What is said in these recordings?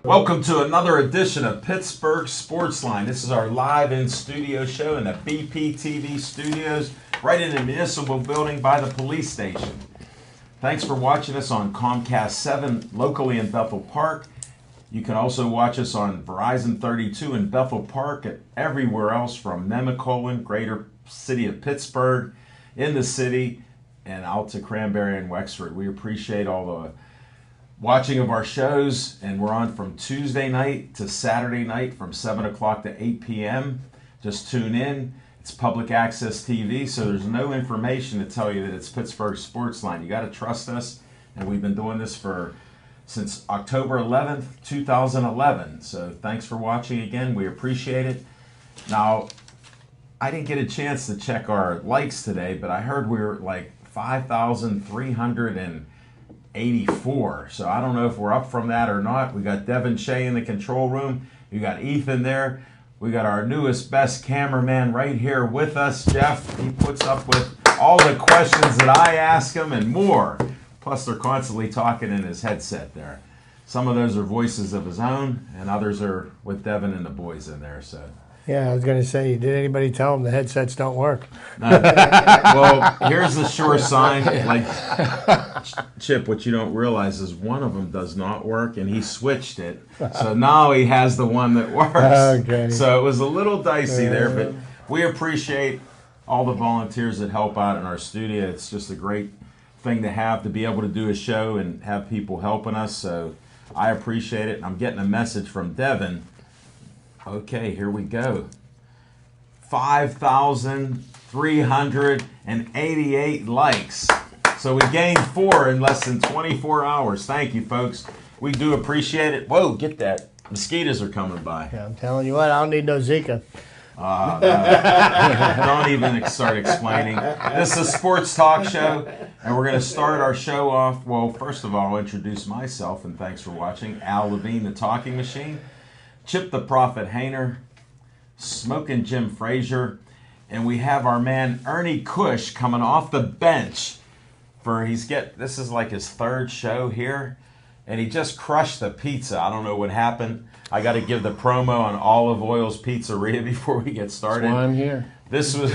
Welcome to another edition of Pittsburgh Sportsline. This is our live in-studio show in the BPTV studios right in the municipal building by the police station. Thanks for watching us on Comcast 7 locally in Bethel Park. You can also watch us on Verizon 32 in Bethel Park and everywhere else from Nemacolin, greater city of Pittsburgh, in the city, and out to Cranberry and Wexford. We appreciate all the watching of our shows, and we're on from Tuesday night to Saturday night from 7 o'clock to 8 p.m. Just tune in. It's public access TV, so there's no information to tell you that it's Pittsburgh Sportsline. You got to trust us, and we've been doing this since October 11th, 2011. So thanks for watching again. We appreciate it. Now, I didn't get a chance to check our likes today, but I heard we were like 5,384. So I don't know if we're up from that or not. We got Devin Shea in the control room. We got Ethan there. We got our newest, best cameraman right here with us, Jeff. He puts up with all the questions that I ask him and more. Plus, they're constantly talking in his headset there. Some of those are voices of his own, and others are with Devin and the boys in there. So. Yeah, I was going to say, did anybody tell him the headsets don't work? Well, here's the sure sign. Like, Chip, what you don't realize is one of them does not work, and he switched it. So now he has the one that works. Okay. So it was a little dicey there, but we appreciate all the volunteers that help out in our studio. It's just a great thing to have, to be able to do a show and have people helping us. So I appreciate it. I'm getting a message from Devin. Okay, here we go. 5,388 likes. So we gained 4 in less than 24 hours. Thank you, folks. We do appreciate it. Whoa, get that. Mosquitoes are coming by. Yeah, I'm telling you what, I don't need no Zika. No. Don't even start explaining. This is a sports talk show, and we're going to start our show off. Well, first of all, I'll introduce myself, and thanks for watching. Al Levine, the Talking Machine. Chip the Prophet Hayner, Smoking Jim Frazier, and we have our man Ernie Cush coming off the bench this is like his 3rd show here, and he just crushed the pizza. I don't know what happened. I got to give the promo on Olive Oil's Pizzeria before we get started. That's why I'm here. This was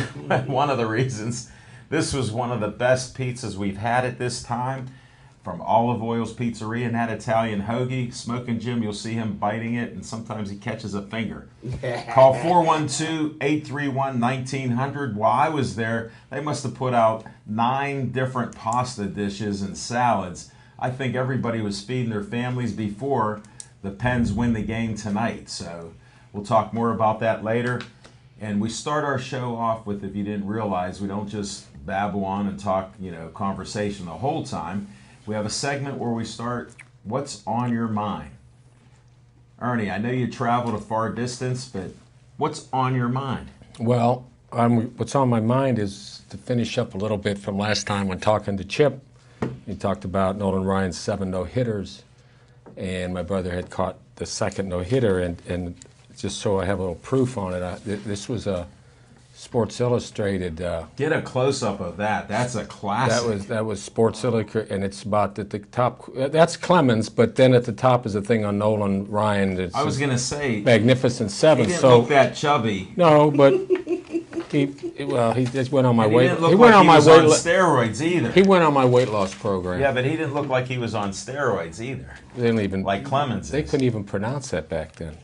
one of the reasons. This was one of the best pizzas we've had at this time. From Olive Oil's Pizzeria and that Italian hoagie. Smoking Jim, you'll see him biting it, and sometimes he catches a finger. Call 412-831-1900. While I was there, they must have put out 9 different pasta dishes and salads. I think everybody was feeding their families before the Pens win the game tonight. So we'll talk more about that later. And we start our show off with, if you didn't realize, we don't just babble on and talk, conversation the whole time. We have a segment where we start, what's on your mind? Ernie, I know you traveled a far distance, but what's on your mind? Well, what's on my mind is to finish up a little bit from last time when talking to Chip. He talked about Nolan Ryan's 7 no-hitters, and my brother had caught the 2nd no-hitter, and just so I have a little proof on it, this was a Sports Illustrated. Get a close-up of that. That's a classic. That was Sports Illustrated, and it's about at the top. That's Clemens, but then at the top is a thing on Nolan Ryan. I was going to say Magnificent 7. He didn't look that chubby. No, but he just went on my weight. He didn't look like he was on steroids either. He went on my weight loss program. Yeah, but he didn't look like he was on steroids either. They didn't even like Clemens. They couldn't even pronounce that back then.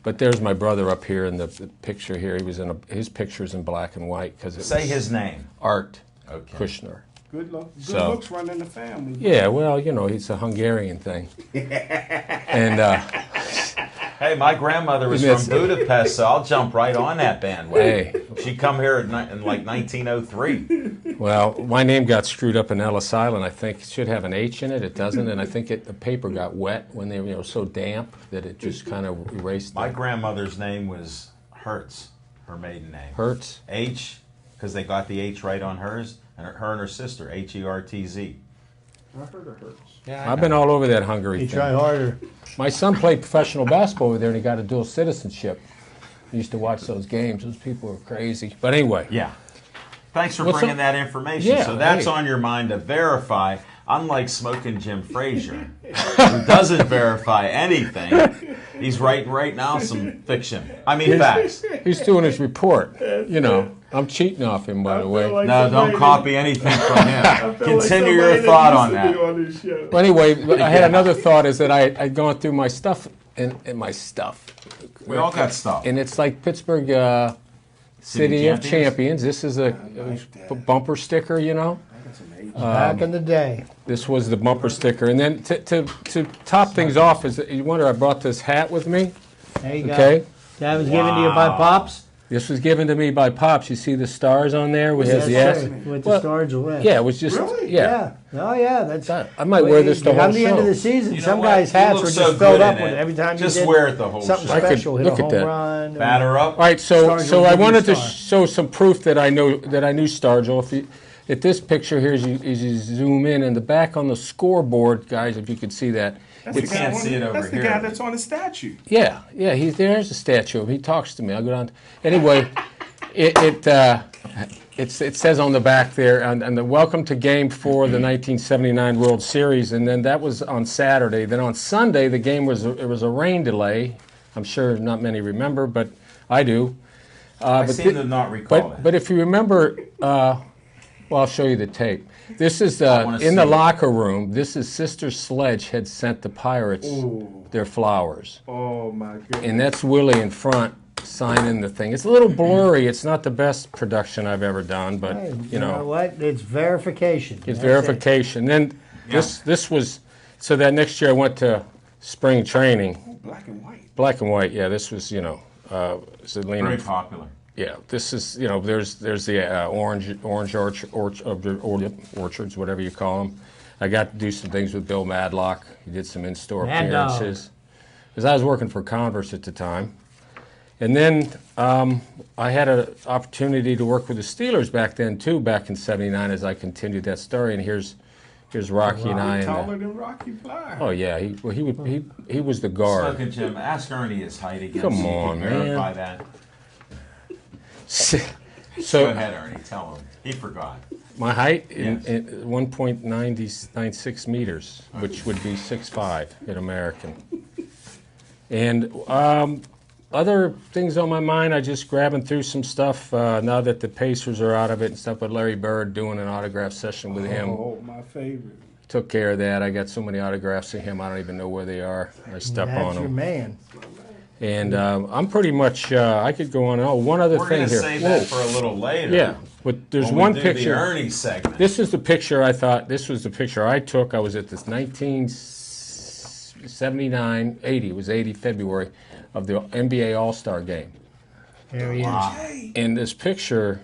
But there's my brother up here in the picture here. He was his picture's in black and white because say his name. Art Kushner. Good looks running the family. Yeah, well, he's a Hungarian thing. And hey, my grandmother was from Budapest, so I'll jump right on that bandwagon. Hey. She come here in like 1903. Well, my name got screwed up in Ellis Island. I think it should have an H in it. It doesn't, and I think the paper got wet when they were so damp that it just kind of erased. My grandmother's name was Hertz, her maiden name. Hertz. H, because they got the H right on hers, and her and her sister, Hertz. I heard of Hertz. Yeah, I've been all over that Hungary thing. Try harder. My son played professional basketball over there, and he got a dual citizenship. I used to watch those games. Those people were crazy. But anyway. Yeah. Thanks for bringing that information. Yeah, so that's on your mind to verify. unlike Smoking Jim Frazier, who doesn't verify anything, he's writing right now some fiction. I mean, facts. He's doing his report. You know, I'm cheating off him, by the way. Like No, don't copy anything from him. Continue your thought on that. Well, anyway, I had another thought is that I'd gone through my stuff and my stuff. We all got stuff. And it's like Pittsburgh City of Champions. This is a bumper sticker, you know. Back in the day. This was the bumper sticker. And then to top things off, is you wonder, I brought this hat with me. There you Okay. go. That was given to you by Pops? This was given to me by Pops. You see the stars on there? We have the Yes, S. sir. With Well, the stars away. Yeah, it was just, Really? yeah. Oh, yeah. That's. I might wear this the whole Come the end of the show. season, You know some what? guys' You hats look were so just filled good up in with it. it. Every time Just you did wear it the whole something show. I could special, hit a look at home that. run. Batter up. All right, so Stargell I give you wanted to star. show some proof that I knew Stargell. If this picture here, as you zoom in the back on the scoreboard, guys, if you could see that. We can't see it over That's the here. guy that's on the statue. Yeah, there's a statue of him. He talks to me. I'll go down. Anyway, it says on the back there, and the welcome to Game 4 of the 1979 World Series, and then that was on Saturday. Then on Sunday, the game was a rain delay. I'm sure not many remember, but I do. I seem to not recall But if you remember, well, I'll show you the tape. This is in the locker room. This is Sister Sledge had sent the Pirates their flowers, Oh my goodness. and that's Willie in front signing the thing. It's a little blurry. It's not the best production I've ever done, but Hey, you know, what? It's verification. it's That's verification. Then this was so that next year I went to spring training, Black and white. black and white. Yeah, this was Selena. Very popular. Yeah, this is, there's the orange orchards, whatever you call them. I got to do some things with Bill Madlock. He did some in-store Mad Dog. appearances. Because I was working for Converse at the time. And then I had an opportunity to work with the Steelers back then, too, back in '79 as I continued that story. And here's Rocky and I. Taller than Rocky Fly. Oh, yeah, he was the guard. Smoking Jim, ask Ernie his height again. Come so you on, can man. verify that. Go So ahead, Ernie. Tell him. He forgot. my height Yes. in 1.96 meters, which would be 6'5" in American. And other things on my mind, I just grabbing through some stuff now that the Pacers are out of it and stuff with Larry Bird, doing an autograph session with him. Oh, my favorite. Took care of that. I got so many autographs of him, I don't even know where they are. I step That's on your them. man. And I'm pretty much, I could go on. Oh, one other We're thing going to here. save Whoa. that for a little later. Yeah, but there's when one we do picture. The Ernie segment. This is the picture I thought, this was the picture I took. I was at this 1979, 80, it was 80 February, of the NBA All-Star game. There he is. And this picture,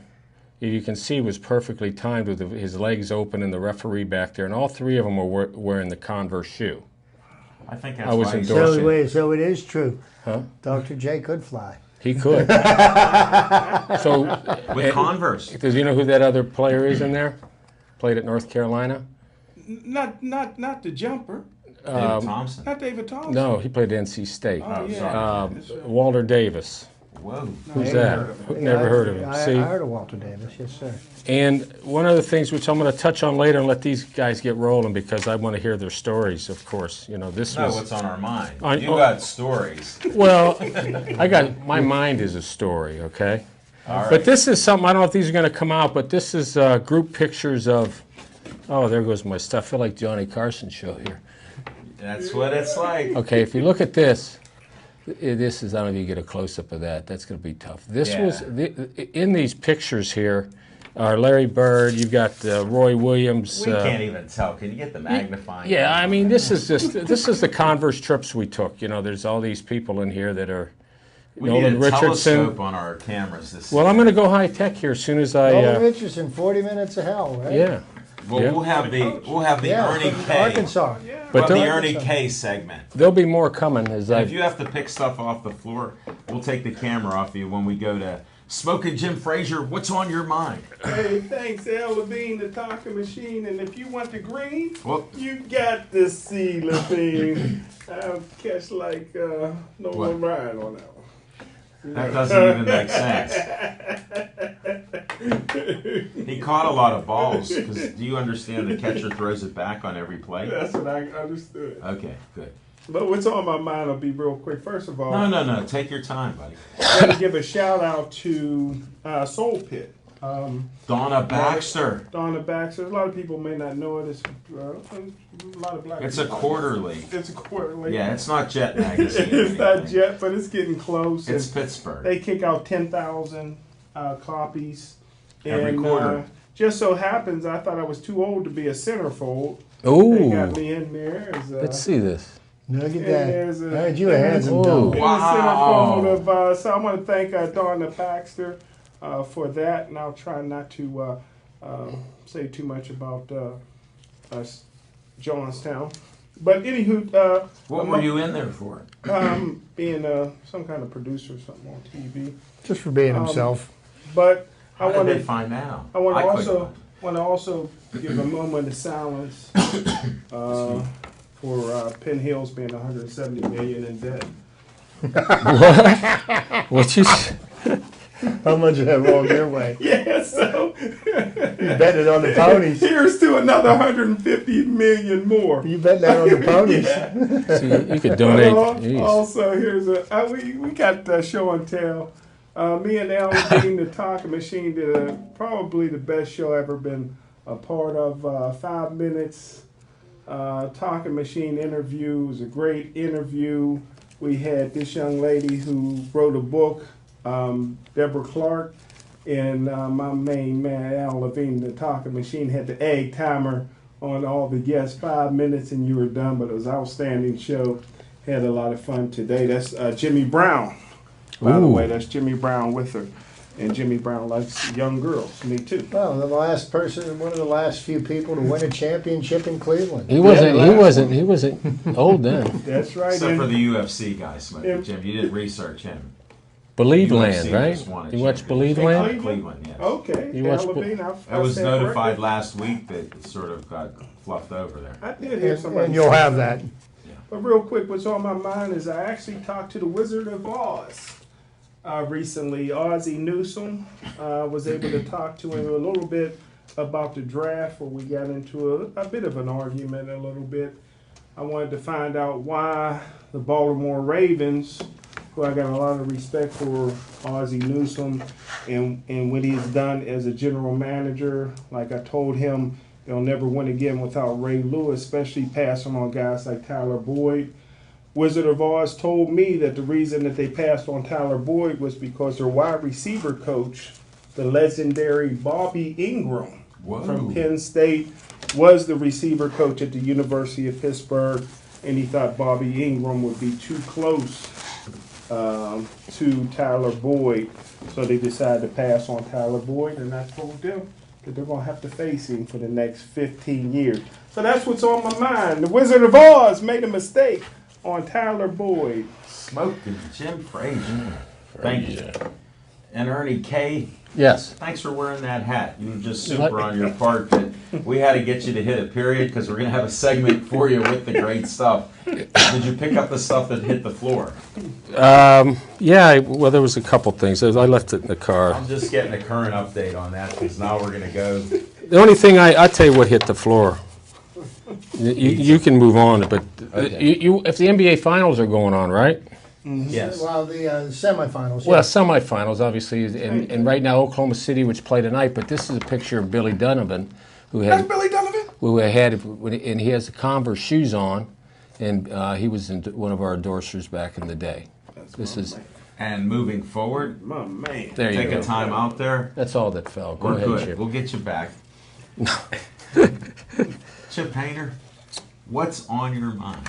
if you can see, was perfectly timed with his legs open and the referee back there. And all three of them were wearing the Converse shoe. I think that's I was why he's- endorsing. So it is true. Huh? Dr. J could fly. He could. So, with Converse. does you know who that other player is in there? Played at North Carolina? Not the jumper. David Thompson. Not David Thompson. No, he played at NC State. Oh, yeah. sorry. That's right. Walter Davis. Whoa. Who's Never that? heard of him. Never heard of him. I See? heard of Walter Davis, yes, sir. And one of the things which I'm going to touch on later and let these guys get rolling because I want to hear their stories, of course. This No, was what's on our mind? I- You got stories. well, my mind is a story, okay? All right. But this is something I don't know if these are going to come out, but this is group pictures of. Oh, there goes my stuff. I feel like Johnny Carson show here. That's what it's like. Okay, if you look at this. This is, I don't know if you get a close-up of that. That's going to be tough. This Yeah. was, in these pictures here, are Larry Bird, you've got Roy Williams. We can't even tell. Can you get the magnifying? Yeah, I mean, this is the Converse trips we took. There's all these people in here that are We Nolan need a Richardson. telescope on our cameras. Well, I'm going to go high-tech here as soon as Nolan I, Richardson, 40 Minutes of Hell, right? yeah. Well, Yeah. we'll have the Yeah, Ernie from K. Arkansas. But We'll have the don't- Ernie K segment. There'll be more coming as And I. if you have to pick stuff off the floor, we'll take the camera off you when we go to Smoking Jim Frazier. What's on your mind? Hey, thanks, Al Levine, the talking machine. And if you want the green, Well, you got to see Levine. I'll catch like Nolan What? Ryan on that one. That doesn't even make sense. He caught a lot of balls. Because do you understand the catcher throws it back on every play? That's what I understood. Okay, good. But what's on my mind will be real quick. First of all, No. Take your time, buddy. I got to give a shout out to Soul Pit. Donna Baxter. Donna Baxter. A lot of people may not know it. It's a lot of black. It's a quarterly. It's a quarterly. Yeah, it's not Jet Magazine. It's not Jet, but it's getting close. It's And Pittsburgh. they kick out 10,000 copies. Every And, quarter. just so happens, I thought I was too old to be a centerfold. They Ooh, got me in there. As, let's see this. Look at And that. there's a- Heard you a handsome Ooh. dog. in Wow. the centerfold of, so I want to thank Donna Baxter for that, and I'll try not to say too much about us, Johnstown. But anywho, What were you in there for? being some kind of producer or something on TV. Just for being himself. But How I want did they to find out? I want to couldn't also give a moment of silence for Penn Hills being 170 million in debt. What you? How much of that rolled your way? Yeah, so You bet it on the ponies. here's to another 150 million more. You bet that on the ponies. Yeah. See, you could donate. Well, Jeez. also, here's we got show and tell. Me and Al Levine, the Talking Machine, did probably the best show ever been a part of. 5 minutes Talking Machine interview. It was a great interview. We had this young lady who wrote a book, Deborah Clark, and my main man, Al Levine, the Talking Machine, had the egg timer on all the guests. 5 minutes and you were done, but it was an outstanding show. Had a lot of fun today. That's Jimmy Brown. By the Ooh. way, that's Jimmy Brown with her. And Jimmy Brown likes young girls. Me too. Well, the last person, one of the last few people to win a championship in Cleveland. He wasn't old then. That's right. Except And for the UFC guy, Smokey Yeah. Jim. You didn't research him. Believe UFC Land, right? just won a You watched championship. Believe In Land? Cleveland, yes. okay. You Al watched- Levine, I was said notified correctly. last week that it sort of got fluffed over there. I did hear somebody. And you'll say have that. But real quick, what's on my mind is I actually talked to the Wizard of Oz recently. Ozzie Newsome was able to talk to him a little bit about the draft, where we got into a bit of an argument a little bit. I wanted to find out why the Baltimore Ravens, who I got a lot of respect for, Ozzie Newsome, and what he's done as a general manager. Like I told him, they'll never win again without Ray Lewis, especially passing on guys like Tyler Boyd. Wizard of Oz told me that the reason that they passed on Tyler Boyd was because their wide receiver coach, the legendary Bobby Ingram from Penn State, was the receiver coach at the University of Pittsburgh, and he thought Bobby Ingram would be too close to Tyler Boyd, so they decided to pass on Tyler Boyd, and I told them that they're going to have to face him for the next 15 years. So that's what's on my mind. The Wizard of Oz made a mistake on Tyler Boyd. Smoking Jim Frazier. Thank you. And Ernie K, Yes. thanks for wearing that hat. You were just super on your part. That we had to get you to hit a period because we're going to have a segment for you with the great stuff. Did you pick up the stuff that hit the floor? Yeah, well, there was a couple things. I left it in the car. I'm just getting a current update on that because now we're going to go. The only thing I'll tell you what hit the floor. You can move on, but Okay. if the NBA finals are going on, right? Yes. Well, the semifinals. Well, yeah. semifinals, obviously, and right now Oklahoma City, which play tonight. But this is a picture of Billy Donovan, who That's had Billy Donovan? and he has the Converse shoes on, and he was one of our endorsers back in the day. This is And moving forward, My man. there you take go. a time out there. That's all that fell. Go We're ahead, good. Chip. We'll get you back. Chip Hayner, what's on your mind?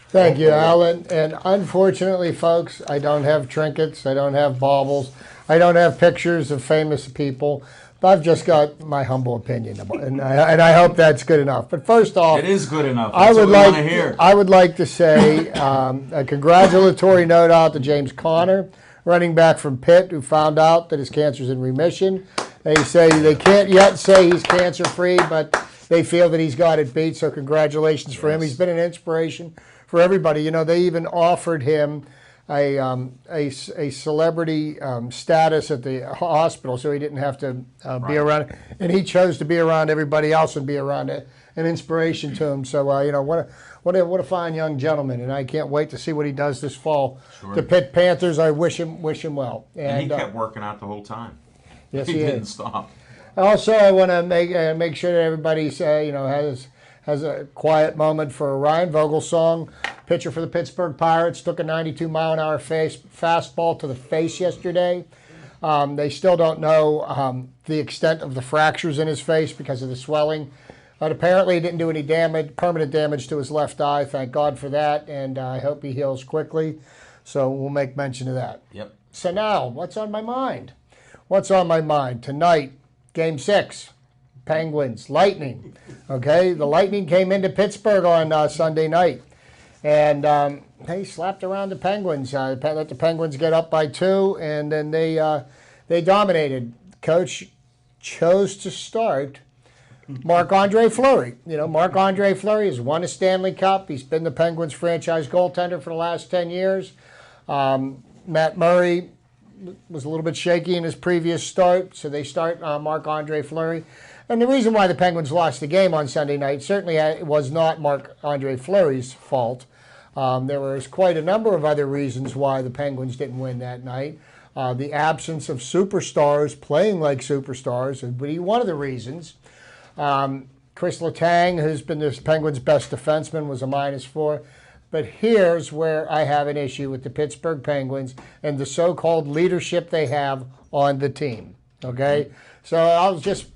Thank you, Alan. And unfortunately, folks, I don't have trinkets. I don't have baubles. I don't have pictures of famous people. But I've just got my humble opinion, and I hope that's good enough. But first off, It is good enough. I That's would what we want to like hear. I would like to say a congratulatory note out to James Conner, running back from Pitt, who found out that his cancer's in remission. They say they can't yet say he's cancer free, but they feel that he's got it beat. So congratulations for him. Yes. He's been an inspiration for everybody. You know, they even offered him a celebrity status at the hospital, so he didn't have to be around. And he chose to be around everybody else and be around an inspiration to him. So what a fine young gentleman, and I can't wait to see what he does this fall. Sure. The Pitt Panthers, I wish him well. And he kept working out the whole time. Yes, he he didn't is. stop. Also, I want to make sure that everybody has a quiet moment for Ryan Vogelsong, pitcher for the Pittsburgh Pirates. Took a 92-mile-an-hour fastball to the face yesterday. They still don't know the extent of the fractures in his face because of the swelling. But apparently, it didn't do any permanent damage to his left eye. Thank God for that, and I hope he heals quickly. So we'll make mention of that. Yep. So now, what's on my mind? What's on my mind tonight? Game 6. Penguins, Lightning. Okay, the Lightning came into Pittsburgh on Sunday night, and they slapped around the Penguins. Let the Penguins get up by 2, and then they dominated. Coach chose to start Marc-Andre Fleury. Marc-Andre Fleury has won a Stanley Cup. He's been the Penguins franchise goaltender for the last 10 years. Matt Murray was a little bit shaky in his previous start, so they start Marc-Andre Fleury. And the reason why the Penguins lost the game on Sunday night certainly was not Marc-Andre Fleury's fault. There was quite a number of other reasons why the Penguins didn't win that night. The absence of superstars playing like superstars would be one of the reasons. Chris Letang, who's been the Penguins' best defenseman, was a -4. But here's where I have an issue with the Pittsburgh Penguins and the so-called leadership they have on the team. Okay? So I'll just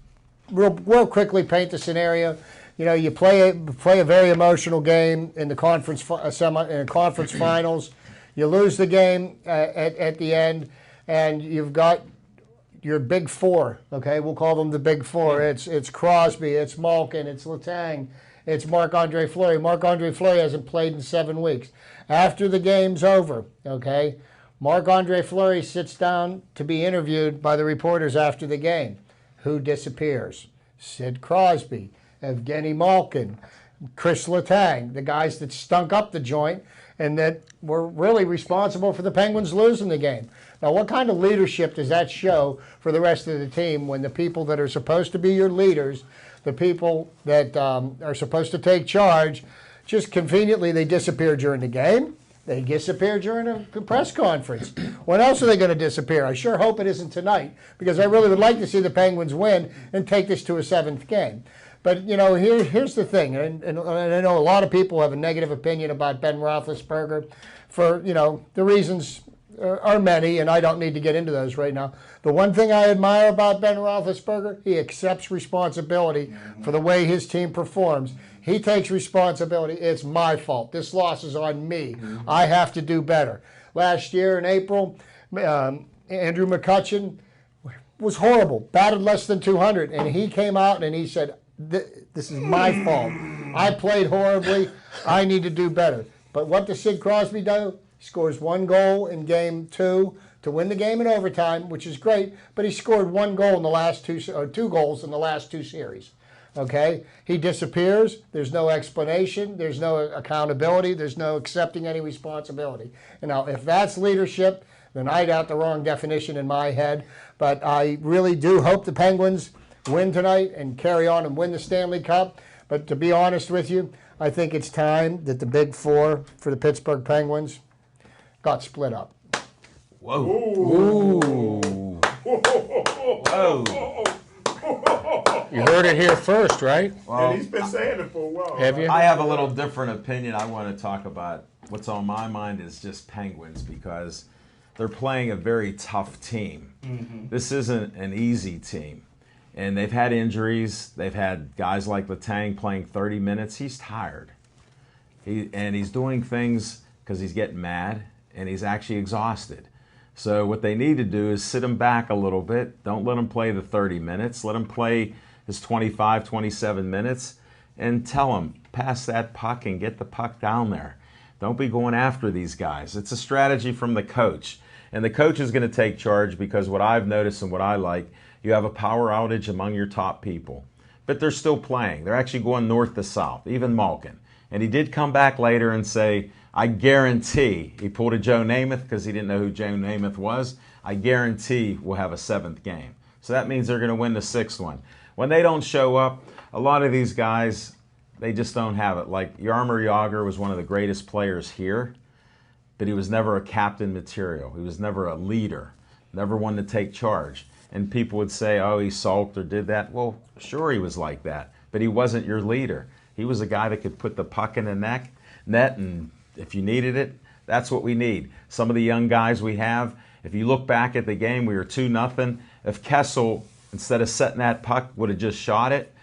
real quickly paint the scenario. You play a very emotional game in the conference finals. You lose the game at the end, and you've got your big four. Okay, we'll call them the big four. It's Crosby, it's Malkin, it's Letang, it's Marc-Andre Fleury. Marc-Andre Fleury hasn't played in 7 weeks. After the game's over, okay, Marc-Andre Fleury sits down to be interviewed by the reporters after the game. Who disappears? Sid Crosby, Evgeny Malkin, Chris Letang, the guys that stunk up the joint and that were really responsible for the Penguins losing the game. Now, what kind of leadership does that show for the rest of the team when the people that are supposed to be your leaders, the people that are supposed to take charge, just conveniently they disappear during the game? They disappear during a press conference. When else are they going to disappear? I sure hope it isn't tonight, because I really would like to see the Penguins win and take this to a 7th game. But, here's the thing, and I know a lot of people have a negative opinion about Ben Roethlisberger for, the reasons are many, and I don't need to get into those right now. The one thing I admire about Ben Roethlisberger, he accepts responsibility for the way his team performs. He takes responsibility. It's my fault. This loss is on me. I have to do better. Last year in April, Andrew McCutchen was horrible, batted less than 200, and he came out and he said, this is my fault. I played horribly. I need to do better. But what does Sid Crosby do? He scores 1 goal in game 2 to win the game in overtime, which is great, but he scored 1 goal in the last 2 goals in the last 2 series. Okay? He disappears. There's no explanation. There's no accountability. There's no accepting any responsibility. And now, if that's leadership, then I got the wrong definition in my head. But I really do hope the Penguins win tonight and carry on and win the Stanley Cup. But to be honest with you, I think it's time that the big four for the Pittsburgh Penguins got split up. Whoa. Ooh. Whoa. You heard it here first, right? Well, And he's been saying it for a while. Have you? I have a little different opinion. I want to talk about what's on my mind is just Penguins, because they're playing a very tough team. This isn't an easy team. And they've had injuries. They've had guys like Letang playing 30 minutes. He's tired. He's doing things because he's getting mad, and he's actually exhausted. So what they need to do is sit him back a little bit. Don't let him play the 30 minutes. Let him play his 25, 27 minutes, and tell him, pass that puck and get the puck down there. Don't be going after these guys. It's a strategy from the coach. And the coach is going to take charge, because what I've noticed and what I like, you have a power outage among your top people. But they're still playing. They're actually going north to south, even Malkin. And he did come back later and say, I guarantee he pulled a Joe Namath because he didn't know who Joe Namath was. I guarantee we'll have a 7th game. So that means they're going to win the 6th one. When they don't show up, a lot of these guys, they just don't have it. Like Jaromir Jagr was one of the greatest players here, but he was never a captain material. He was never a leader, never one to take charge. And people would say, oh, he sulked or did that. Well, sure he was like that, but he wasn't your leader. He was a guy that could put the puck in the net, and if you needed it, that's what we need. Some of the young guys we have, if you look back at the game, we were 2-0. If Kessel, instead of setting that puck, would have just shot it,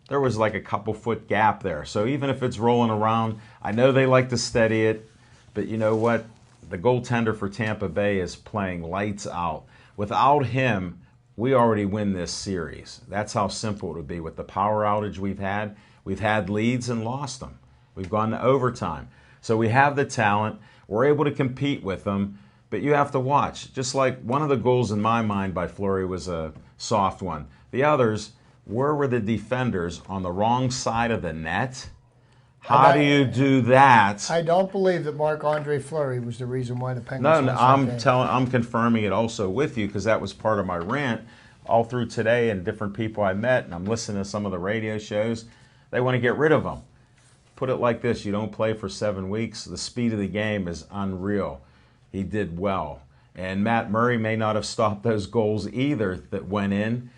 there was like a couple foot gap there. So even if it's rolling around, I know they like to steady it, but you know what? The goaltender for Tampa Bay is playing lights out. Without him, we already win this series. That's how simple it would be. With the power outage we've had leads and lost them. We've gone to overtime. So we have the talent. We're able to compete with them, but you have to watch. Just like one of the goals in my mind by Fleury was a soft one. The others, where were the defenders on the wrong side of the net? How do you do that? I don't believe that Marc-Andre Fleury was the reason why the Penguins No, lost that game. I'm confirming it also with you because that was part of my rant all through today and different people I met, and I'm listening to some of the radio shows. They want to get rid of him. Put it like this, you don't play for 7 weeks. The speed of the game is unreal. He did well. And Matt Murray may not have stopped those goals either that went in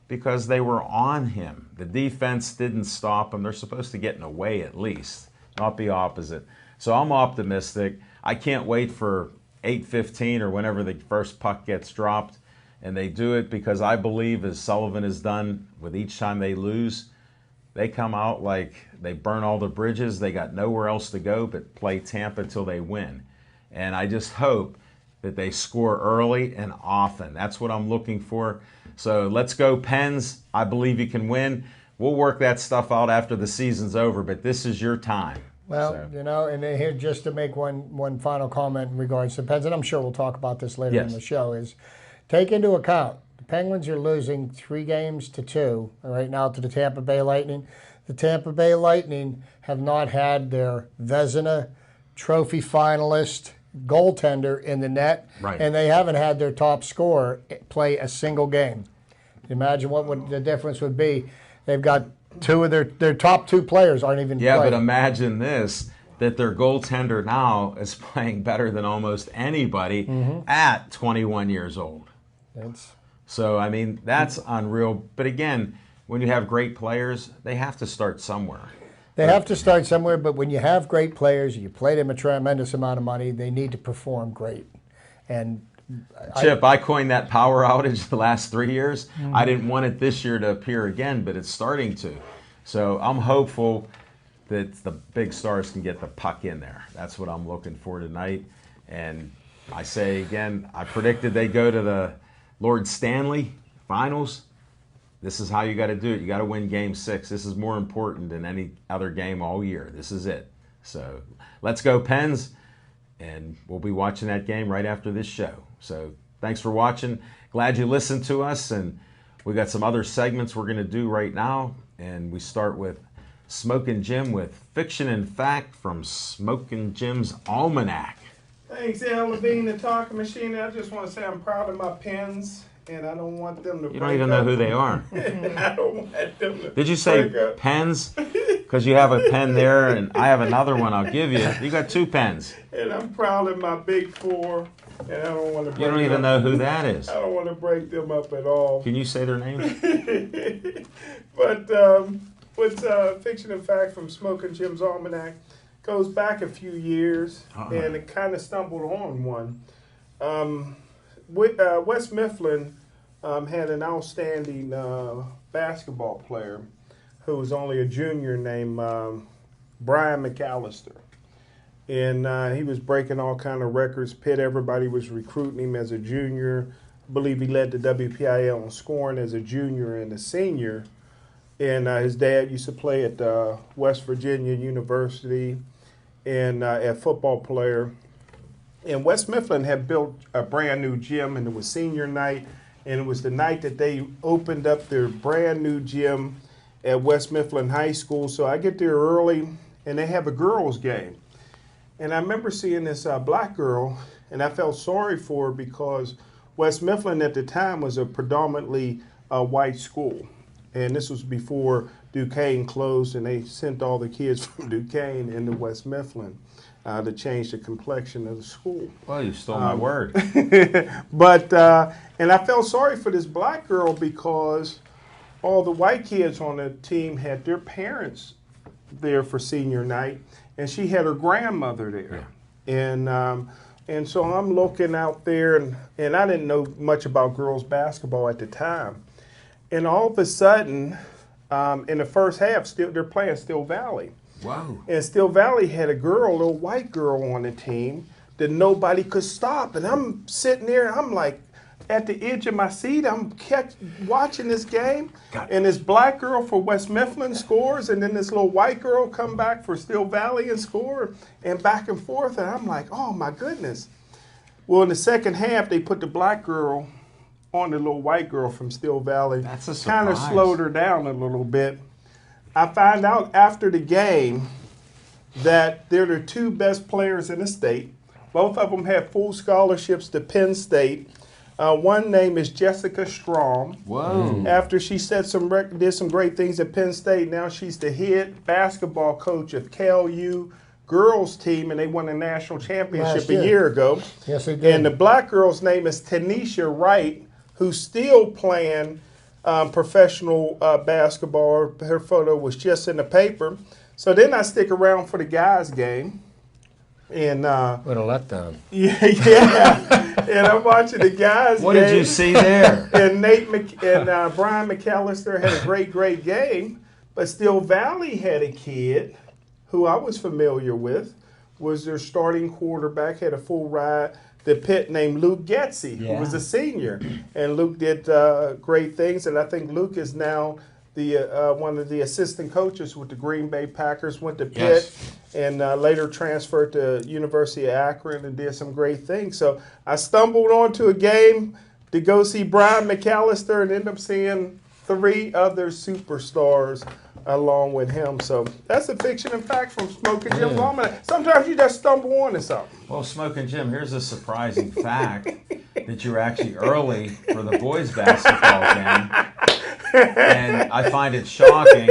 because they were on him. The defense didn't stop him. They're supposed to get in a way at least, not the opposite. So I'm optimistic. I can't wait for 8:15 or whenever the first puck gets dropped. And they do it because I believe, as Sullivan has done with each time they lose, they come out like they burn all the bridges. They got nowhere else to go but play Tampa until they win. And I just hope that they score early and often. That's what I'm looking for. So let's go Pens. I believe you can win. We'll work that stuff out after the season's over, but this is your time. Well, So, you know, and here just to make one final comment in regards to the Pens, and I'm sure we'll talk about this later in Yes. the show, is take into account the Penguins are losing 3-2 right now to the Tampa Bay Lightning. The Tampa Bay Lightning have not had their Vezina Trophy finalist goaltender in the net, Right. and they haven't had their top scorer play a single game. Imagine what the difference would be. They've got two of their top 2 players aren't even yeah, playing. but imagine this, that their goaltender now is playing better than almost anybody at 21 years old. It's, So, I mean, that's unreal. But again, when you have great players, they have to start somewhere. They have to start somewhere, but when you have great players, you play them a tremendous amount of money, they need to perform great. And Chip, I coined that power outage the last 3 years. I didn't want it this year to appear again, but it's starting to. So I'm hopeful that the big stars can get the puck in there. That's what I'm looking for tonight. And I say again, I predicted they go to the Lord Stanley Finals. This is how you got to do it. You got to win Game 6. This is more important than any other game all year. This is it. So let's go Pens, and we'll be watching that game right after this show. So thanks for watching. Glad you listened to us, and we got some other segments we're going to do right now. And we start with Smokin' Jim with Fiction and Fact from Smokin' Jim's Almanac. Thanks, Al Levine, the talking machine. I just want to say I'm proud of my Pens, and I don't want them to. You don't even know who they are. I don't want them to. Did you say break up. pens? Because you have a pen there, and I have another one I'll give you. You got 2 pens. And I'm proud of my big 4, and I don't want to. You don't even know who that is. I don't want to break them up at all. Can you say their names? But with Fiction and Fact from Smokin' Jim's Almanac, goes back a few years, and it kind of stumbled on one. West Mifflin had an outstanding basketball player who was only a junior named Brian McAllister. And he was breaking all kind of records. Pitt, everybody was recruiting him as a junior. I believe he led the WPIL in scoring as a junior and a senior. And his dad used to play at West Virginia University and a football player. And West Mifflin had built a brand new gym, and it was senior night. And it was the night that they opened up their brand new gym at West Mifflin High School. So I get there early, and they have a girls' game. And I remember seeing this black girl, and I felt sorry for her because West Mifflin at the time was a predominantly white school. And this was before Duquesne closed, and they sent all the kids from Duquesne into West Mifflin to change the complexion of the school. Well, you stole my word. But, and I felt sorry for this black girl because all the white kids on the team had their parents there for senior night, and she had her grandmother there. Yeah. And so I'm looking out there, and I didn't know much about girls basketball at the time. And all of a sudden, in the first half, they're playing Still Valley. Wow. And Still Valley had a little white girl on the team that nobody could stop. And I'm sitting there, and I'm like at the edge of my seat. I'm watching this game, and this black girl for West Mifflin scores, and then this little white girl come back for Still Valley and score, and back and forth. And I'm like, oh my goodness. Well, in the second half, they put the black girl on the little white girl from Still Valley. That's a kind of surprise. slowed her down a little bit. I find out after the game that they're the two best players in the state. Both of them have full scholarships to Penn State. One name is Jessica Strom. Whoa. After she did some great things at Penn State, now she's the head basketball coach of KLU girls team, and they won a national championship a year ago. Yes, they did. And the black girl's name is Tanisha Wright, who's still playing professional basketball. Her photo was just in the paper. So then I stick around for the guys' game. And What a letdown. yeah. And I'm watching the guys' What game. did you see there? And Brian McAllister had a great game. But Still Valley had a kid who I was familiar with, was their starting quarterback, had a full ride. The Pitt named Luke Getzey, who was a senior. And Luke did great things. And I think Luke is now the one of the assistant coaches with the Green Bay Packers, went to Pitt, and later transferred to University of Akron and did some great things. So I stumbled onto a game to go see Brian McAllister and ended up seeing 3 other superstars along with him. So that's a fiction and fact from Smoking Jim's Almanac. Sometimes you just stumble onto something. Well, Smoking Jim, here's a surprising fact that you were actually early for the boys' basketball game. And I find it shocking.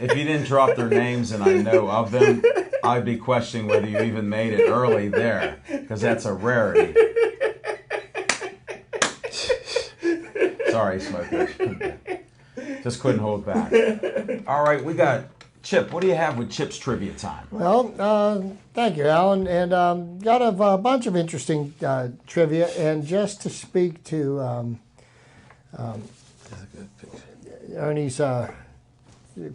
If you didn't drop their names and I know of them, I'd be questioning whether you even made it early there, because that's a rarity. Sorry, Smoking. Just couldn't hold back. All right, we got Chip. What do you have with Chip's trivia time? Well, thank you, Alan. And got a bunch of interesting trivia. And just to speak to Ernie's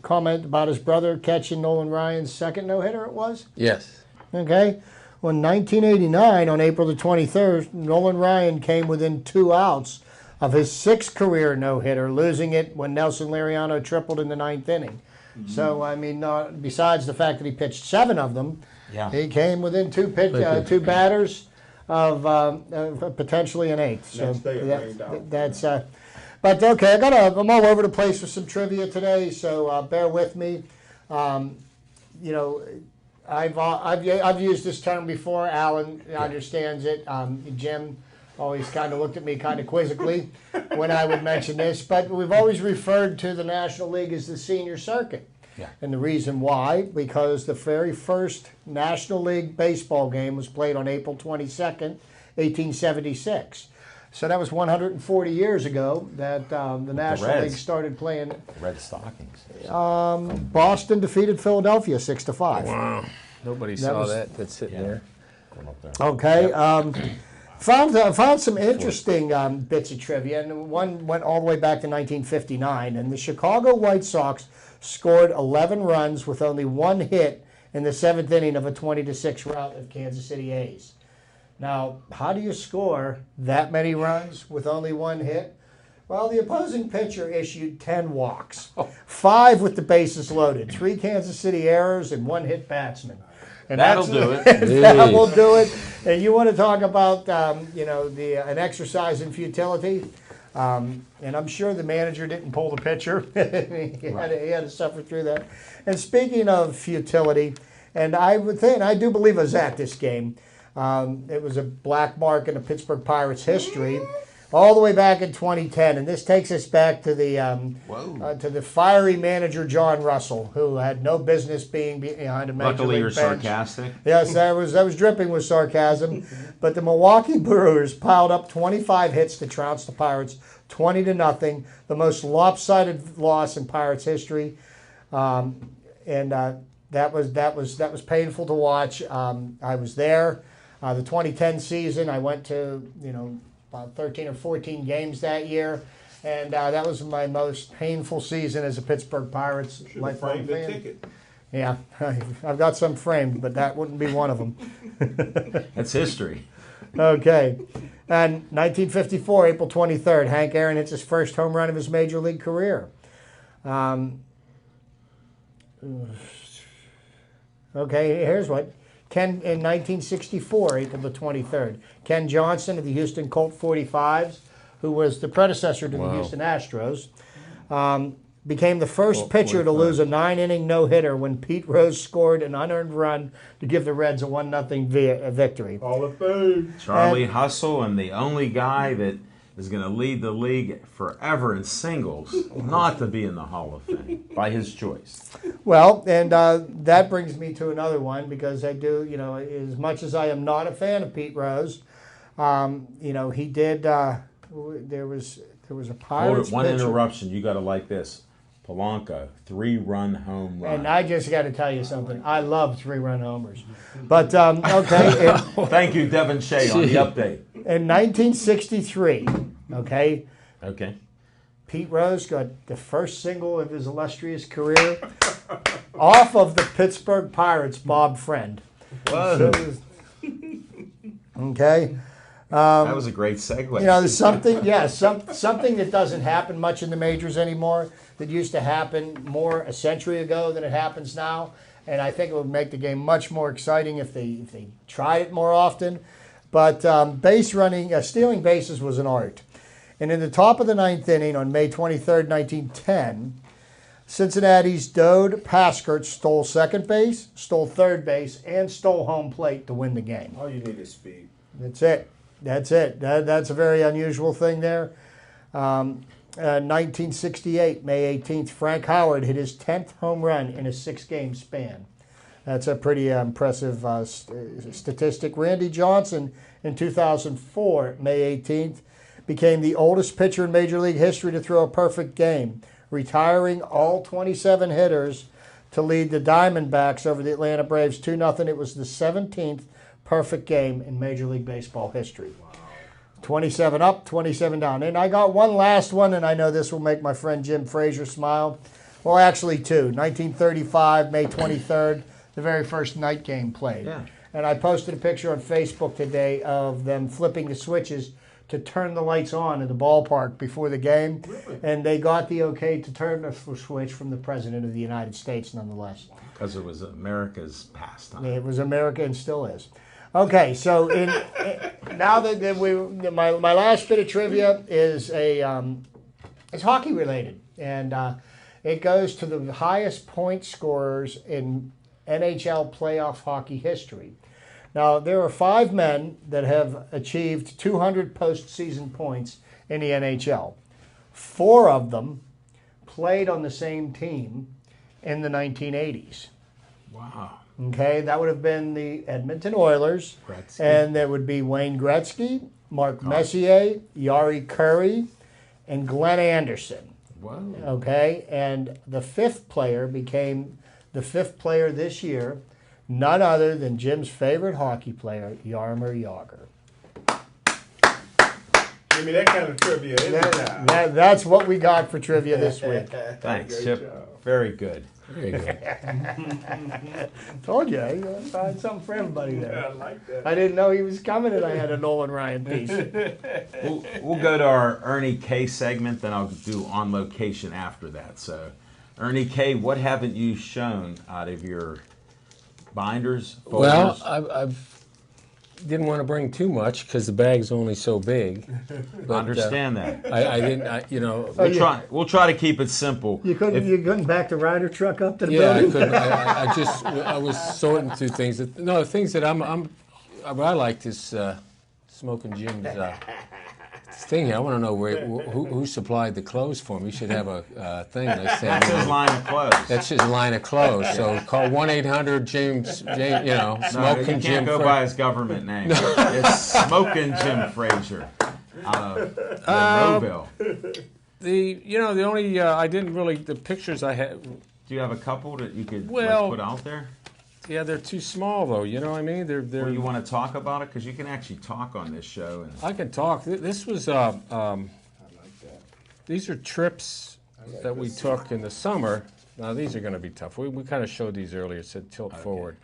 comment about his brother catching Nolan Ryan's second no-hitter, it was? Yes. Okay. Well, in 1989, on April the 23rd, Nolan Ryan came within 2 outs of his 6th career no-hitter, losing it when Nelson Liriano tripled in the 9th inning. Mm-hmm. So, I mean, besides the fact that he pitched 7 of them, he came within 2 batters of potentially an 8th. So that's. But okay, I'm all over the place with some trivia today, so bear with me. You know, I've used this term before. Alan understands it. Jim always kind of looked at me kind of quizzically when I would mention this, but we've always referred to the National League as the senior circuit. Yeah. And the reason why, because the very first National League baseball game was played on April 22nd, 1876. So that was 140 years ago that the National League started playing. Red Stockings. Boston defeated Philadelphia 6-5. Wow. Nobody saw that. That's sitting there. Okay. Found some interesting bits of trivia, and one went all the way back to 1959. And the Chicago White Sox scored 11 runs with only 1 hit in the 7th inning of a 20-6 rout of Kansas City A's. Now, how do you score that many runs with only 1 hit? Well, the opposing pitcher issued 10 walks, 5 with the bases loaded, 3 Kansas City errors, and 1 hit batsman. And that'll do it. That will do it. And you want to talk about, an exercise in futility? And I'm sure the manager didn't pull the pitcher. He had to suffer through that. And speaking of futility, And I do believe I was at this game. It was a black mark in the Pittsburgh Pirates history, all the way back in 2010. And this takes us back to the fiery manager John Russell, who had no business being behind a major Luckily, league you're bench. sarcastic. Yes, I was dripping with sarcasm. But the Milwaukee Brewers piled up 25 hits to trounce the Pirates 20-0, the most lopsided loss in Pirates history. That was painful to watch. I was there. The 2010 season, I went to about 13 or 14 games that year, and that was my most painful season as a Pittsburgh Pirates lifelong fan. Ticket. Yeah, I've got some framed, but that wouldn't be one of them. That's history. Okay. And 1954, April 23rd, Hank Aaron hits his first home run of his major league career. Okay, here's what. In 1964, April the 23rd, Ken Johnson of the Houston Colt 45s, who was the predecessor to the Houston Astros, became the first pitcher to lose a 9-inning no-hitter when Pete Rose scored an unearned run to give the Reds a 1-0 victory. Hall of Fame. Charlie Hustle, and the only guy that is going to lead the league forever in singles not to be in the Hall of Fame by his choice. Well, and that brings me to another one, because I do, as much as I am not a fan of Pete Rose, he did. There was a Pirates One pitcher. interruption. You got to like this. Polanco, 3-run home run. And I just got to tell you something. I love 3-run homers. But, okay. Thank you, Devin Shea, on the update. In 1963, okay, Pete Rose got the first single of his illustrious career off of the Pittsburgh Pirates' Bob Friend. Whoa. Okay. That was a great segue. There's something that doesn't happen much in the majors anymore that used to happen more a century ago than it happens now. And I think it would make the game much more exciting if they tried it more often. But base running, stealing bases was an art. And in the top of the ninth inning on May 23rd, 1910, Cincinnati's Dode Paskert stole second base, stole third base, and stole home plate to win the game. All you need is speed. That's it. That's a very unusual thing there. 1968, May 18th, Frank Howard hit his 10th home run in a 6-game span. That's a pretty impressive statistic. Randy Johnson in 2004, May 18th, became the oldest pitcher in Major League history to throw a perfect game, retiring all 27 hitters to lead the Diamondbacks over the Atlanta Braves 2-0. It was the 17th perfect game in Major League Baseball history. 27 up, 27 down. And I got one last one, and I know this will make my friend Jim Frazier smile. Well, actually two. 1935, May 23rd, the very first night game played. Yeah. And I posted a picture on Facebook today of them flipping the switches to turn the lights on in the ballpark before the game. Really? And they got the okay to turn the switch from the President of the United States, nonetheless. Because it was America's pastime. It was America and still is. Okay, so now that my last bit of trivia is it's hockey related, and it goes to the highest point scorers in NHL playoff hockey history. Now, there are 5 men that have achieved 200 postseason points in the NHL. 4 of them played on the same team in the 1980s. Wow. Okay, that would have been the Edmonton Oilers, Gretzky. and there would be Wayne Gretzky, Mark Messier, Yari Curry, and Glenn Anderson. Wow. Okay, and the 5th player became the 5th player this year, none other than Jim's favorite hockey player, Jaromir Jagr. Give me that kind of trivia. That's what we got for trivia this week. Thanks, Great Chip. job. Very good. Very good. Told you, I found something for everybody Yeah, I there. like that. I didn't know he was coming, and I had a Nolan Ryan piece. We'll go to our Ernie K segment, then I'll do On Location after that. So, Ernie K, what haven't you shown out of your binders, Well, folders? didn't want to bring too much because the bag's only so big. But, Understand that. I didn't, you know. We'll try to keep it simple. You couldn't back the Ryder truck up to the Yeah, I building? couldn't. I was sorting through things. No, the things that what I liked is Smoking Jim's thing here. I want to know who supplied the clothes for him. You should have a thing that says That's his line of clothes. that's his line of clothes. So call 1-800-James. You know, No, Smoking you Jim. can't go by his government name. It's Smoking Jim Frazier out of Monroeville. The only I didn't really the pictures I had. Do you have a couple that you could Well- put out there? Yeah, they're too small though. You know what I mean? They're. Or you want to talk about it? Because you can actually talk on this show. And I can talk. This was these are trips that we took in the summer. Now these are going to be tough. We kind of showed these earlier. It said tilt forward.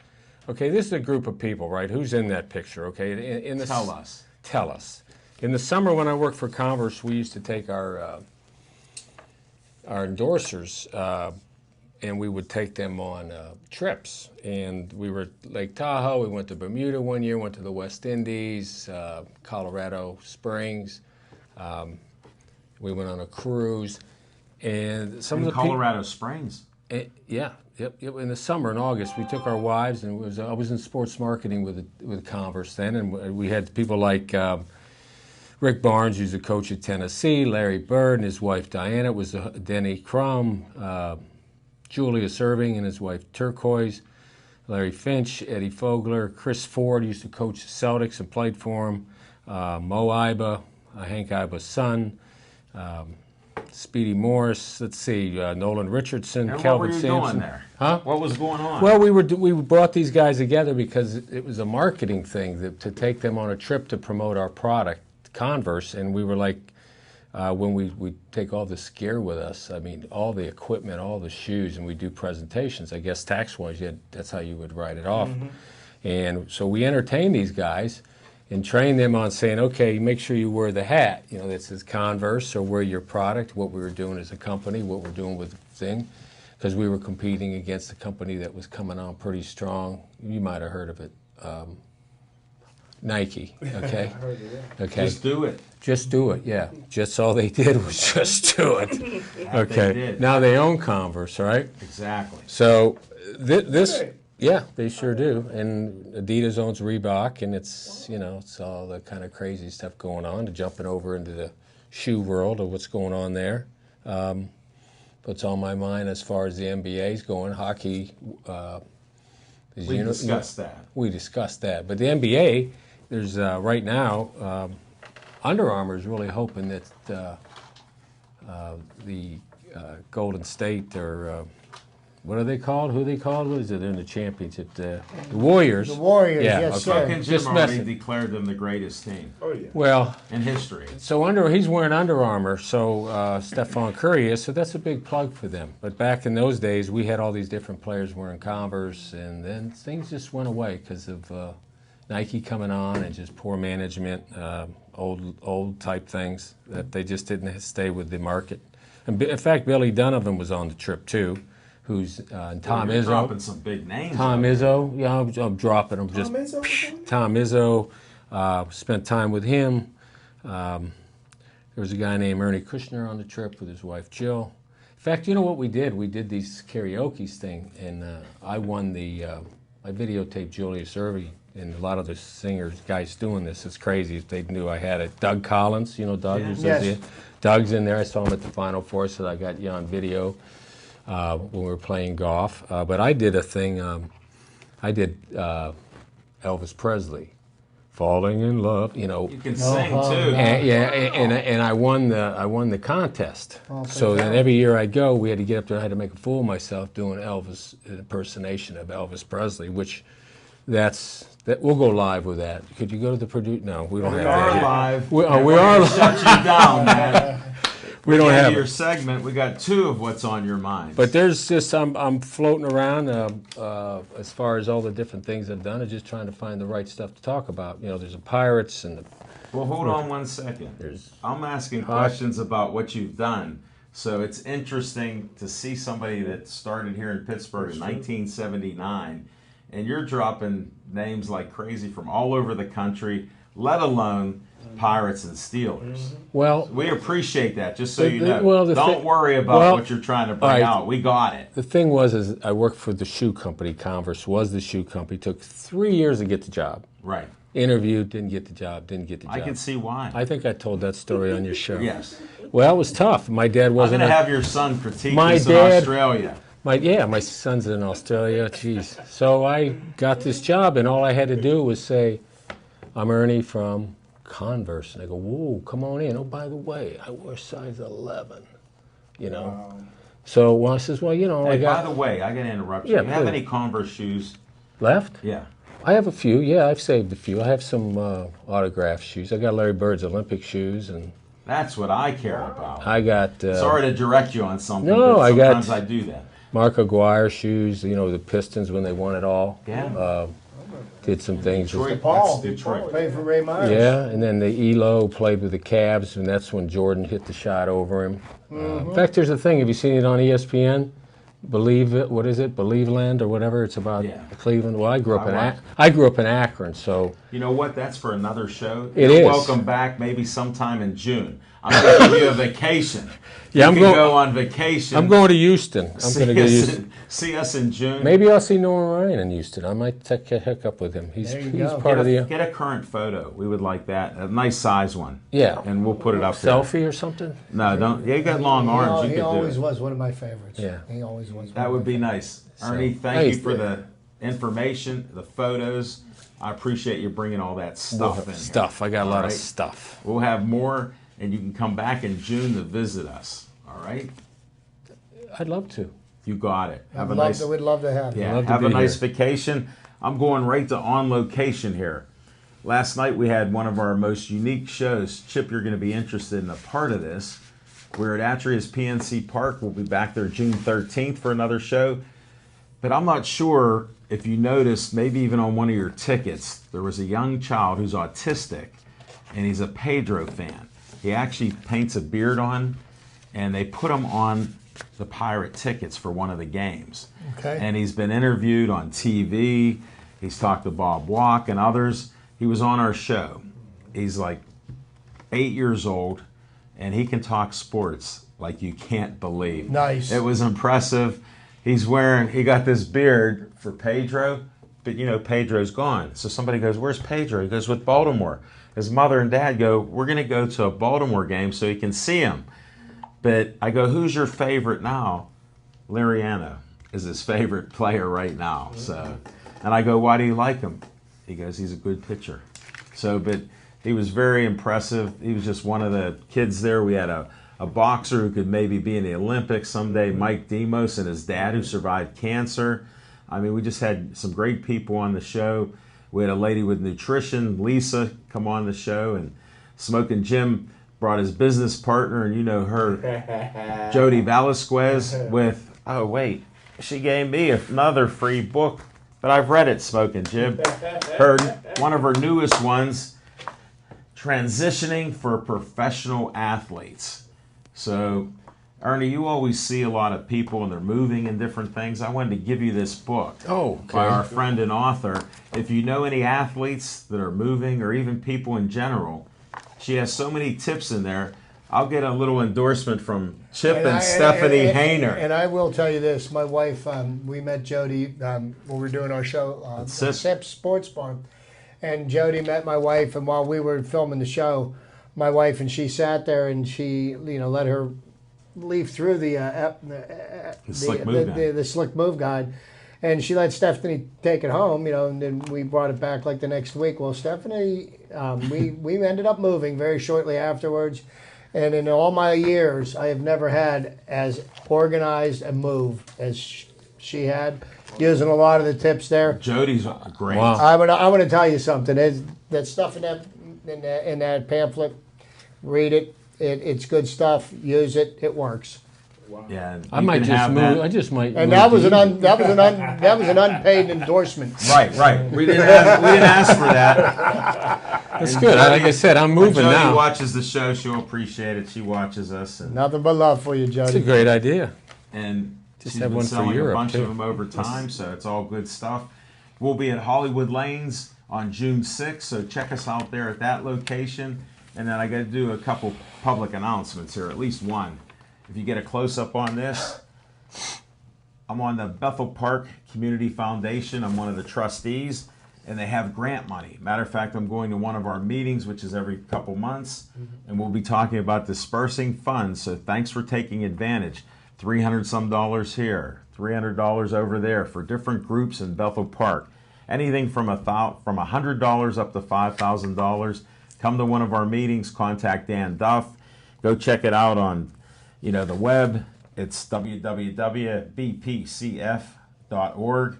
Okay, this is a group of people, right? Who's in that picture? Okay, in the Tell us. Tell us. In the summer when I worked for Converse, we used to take our endorsers. And we would take them on trips. And we were at Lake Tahoe. We went to Bermuda one year, went to the West Indies, Colorado Springs. We went on a cruise. And some In of the Colorado Springs. yeah, yep. In the summer in August, we took our wives, and I was in sports marketing with Converse then, and we had people like Rick Barnes, who's the coach at Tennessee, Larry Bird and his wife Diana, was Denny Crum, Julius Irving and his wife Turquoise, Larry Finch, Eddie Fogler, Chris Ford used to coach the Celtics and played for him, Mo Iba, Hank Iba's son, Speedy Morris, let's see, Nolan Richardson, And Calvin what were you Sampson. doing there? Huh? What was going on? Well, we brought these guys together because it was a marketing thing to take them on a trip to promote our product, Converse, and we were like, when we take all this gear with us, I mean, all the equipment, all the shoes, and we do presentations. I guess tax-wise, that's how you would write it off. Mm-hmm. And so we entertain these guys and train them on saying, okay, make sure you wear the hat, you know, that says Converse, or wear your product, what we were doing as a company, what we're doing with the thing, because we were competing against a company that was coming on pretty strong. You might have heard of it. Nike, okay? Okay. Just do it. Just do it, yeah. Just all they did was just do it. Okay. They did. Now they own Converse, right? Exactly. So this, yeah, they sure do. And Adidas owns Reebok, and it's all the kind of crazy stuff going on. Jumping over into the shoe world of what's going on there. What's on my mind as far as the NBA's going, hockey. We discussed that. We discussed that, but the NBA. There's right now, Under Armour is really hoping that the Golden State or what are they called? Who are they called? What is it? They're in the championship. The Warriors. The Warriors, Yeah, yes, okay. sir. Fucking Just Jim already messing. declared them the greatest team Oh yeah. Well, in history. so he's wearing Under Armour, so Stephon Curry is, so that's a big plug for them. But back in those days, we had all these different players wearing Converse, and then things just went away because of Nike coming on and just poor management, old type things that they just didn't stay with the market. And in fact, Billy Donovan was on the trip too, who's Tom You're Izzo. dropping some big names. Tom out there. Izzo, yeah, I'm dropping them. Just Tom Izzo was on? Tom Izzo, spent time with him. There was a guy named Ernie Kushner on the trip with his wife Jill. In fact, you know what we did? We did these karaoke thing, and I won the. I videotaped Julius Irving and a lot of the singers, guys doing this. It's crazy. If they knew I had it. Doug Collins, you know Doug? Who says Yes. it? Doug's in there. I saw him at the Final Four, so I got you on video when we were playing golf. But I did a thing. I did Elvis Presley, "Falling in Love." You know. You can sing too. And I won the contest. So then every year I'd go, we had to get up there. I had to make a fool of myself doing Elvis impersonation of Elvis Presley, which we'll go live with that. Could you go to the produce? No, we don't We have are that. live. We And we're are gonna shut you down, man. We don't Get have your it. segment. We got two of what's on your mind. But there's just I'm floating around as far as all the different things I've done, and just trying to find the right stuff to talk about. You know, there's the Pirates and the well, hold on 1 second. there's I'm asking questions about what you've done. So it's interesting to see somebody that started here in Pittsburgh in 1979 and you're dropping names like crazy from all over the country, let alone Pirates and Steelers. Well, We appreciate that, just so you know. well, Don't worry about what you're trying to bring right. out. We got it. the thing is I worked for the shoe company. Converse was the shoe company. Took 3 years to get the job. Right. Interviewed, didn't get the job. Didn't get the job. I can see why. I think I told that story on your show. Yes. Well, it was tough. My dad I'm wasn't. going to have your son critique My this in dad- Australia. My son's in Australia. Jeez. So I got this job, and all I had to do was say, "I'm Ernie from Converse," and they go, "Whoa, come on in." Oh, by the way, I wear size 11. You know. So I says, "Well, you know, I Hey, by got the way, I got to interrupt you. Yeah, Do you have please. any Converse shoes? left." Yeah. I have a few. Yeah, I've saved a few. I have some autographed shoes. I got Larry Bird's Olympic shoes, and That's what I care about. I got Sorry to direct you on something, No, but I got- sometimes I do that. Mark Aguirre shoes. You know, the Pistons when they won it all. Yeah. Did some things. with- Detroit. Paul, That's Detroit. played for Ray Myers. Yeah, and then the Elo played with the Cavs, and that's when Jordan hit the shot over him. In fact, there's a thing. Have you seen it on ESPN? Believe it. What is it? Believe Land or whatever. It's about Yeah. Cleveland. Well, I grew up I in I grew up in Akron, so You know what? That's for another show. It You're is. welcome back maybe sometime in June. I'm going to give you a vacation. Yeah, you I'm can go- go on vacation. I'm going to Houston. I'm see, going to go to us Houston. see us in June. Maybe I'll see Nolan Ryan in Houston. I might take a hookup with him. He's There you he's go. part of the Get a current photo. We would like that. A nice size one. yeah And we'll put it up there. selfie or something. No, don't. You got long arms. You He could do always it. was one of my favorites. Yeah. He always was. That would be nice. Ernie, thank Hey, you for the information, the photos. I appreciate you bringing all that stuff in. here. Stuff. I got a lot All of right. stuff. We'll have more, and you can come back in June to visit us. All right? I'd love to. You got it. Have a Love nice, to, we'd love to have you. yeah, love to have a be nice here. vacation. I'm going right to On Location here. Last night we had one of our most unique shows. Chip, you're going to be interested in a part of this. We're at Atria's PNC Park. We'll be back there June 13th for another show. But I'm not sure if you noticed, maybe even on one of your tickets, there was a young child who's autistic, and he's a Pedro fan. He actually paints a beard on, and they put him on the Pirate tickets for one of the games. Okay. And he's been interviewed on TV. He's talked to Bob Walk and others. He was on our show. He's like 8 years old, and he can talk sports like you can't believe. Nice. It was impressive. He got this beard for Pedro, but you know, Pedro's gone. So somebody goes, "Where's Pedro?" He goes, "With Baltimore." His mother and dad go, "We're going to go to a Baltimore game so he can see him." But I go, "Who's your favorite now?" Liriano is his favorite player right now. So, and I go, "Why do you like him?" He goes, "He's a good pitcher." So, but he was very impressive. He was just one of the kids there. We had a boxer who could maybe be in the Olympics someday, Mike Demos, and his dad who survived cancer. I mean, we just had some great people on the show. We had a lady with nutrition, Lisa, come on the show, and Smoking Jim brought his business partner, and you know her, Jody Velasquez, with, oh wait, she gave me another free book, but I've read it, Smoking Jim. One of her newest ones, Transitioning for Professional Athletes. So, Ernie, you always see a lot of people and they're moving and different things. I wanted to give you this book Oh, by okay. our friend and author. If you know any athletes that are moving or even people in general, she has so many tips in there. I'll get a little endorsement from Chip and Stephanie Hayner. And I will tell you this: my wife, we met Jody when we were doing our show at Sip. Sip Sports Bar, and Jody met my wife. And while we were filming the show, my wife and she sat there and she, let her leaf through the Slick Move Guide. the Slick Move Guide. And she let Stephanie take it home, and then we brought it back like the next week. Well, Stephanie, we ended up moving very shortly afterwards. And in all my years, I have never had as organized a move as she had, using a lot of the tips there. Jody's great. Wow. I want to tell you something. That stuff in that pamphlet, read it. It's good stuff. Use it. It works. Yeah, and I you might can just have move. that. I just might. And move that was to an unpaid endorsement. Right. We didn't ask for that. That's good. Like I said, I'm moving Jody now. watches the show. She'll appreciate it. She watches us, and Nothing but love for you, That's a Jody. great idea. and Just she's have been one for selling Europe, a bunch too. of them over time, so it's all good stuff. We'll be at Hollywood Lanes on June 6th, so check us out there at that location. And then I got to do a couple public announcements here, at least one. If you get a close-up on this, I'm on the Bethel Park Community Foundation. I'm one of the trustees, and they have grant money. Matter of fact, I'm going to one of our meetings, which is every couple months, and we'll be talking about dispersing funds. So thanks for taking advantage. $300 some here, $300 over there for different groups in Bethel Park. Anything from $100 up to $5,000. Come to one of our meetings. Contact Dan Duff. Go check it out on, the web. It's www.bpcf.org,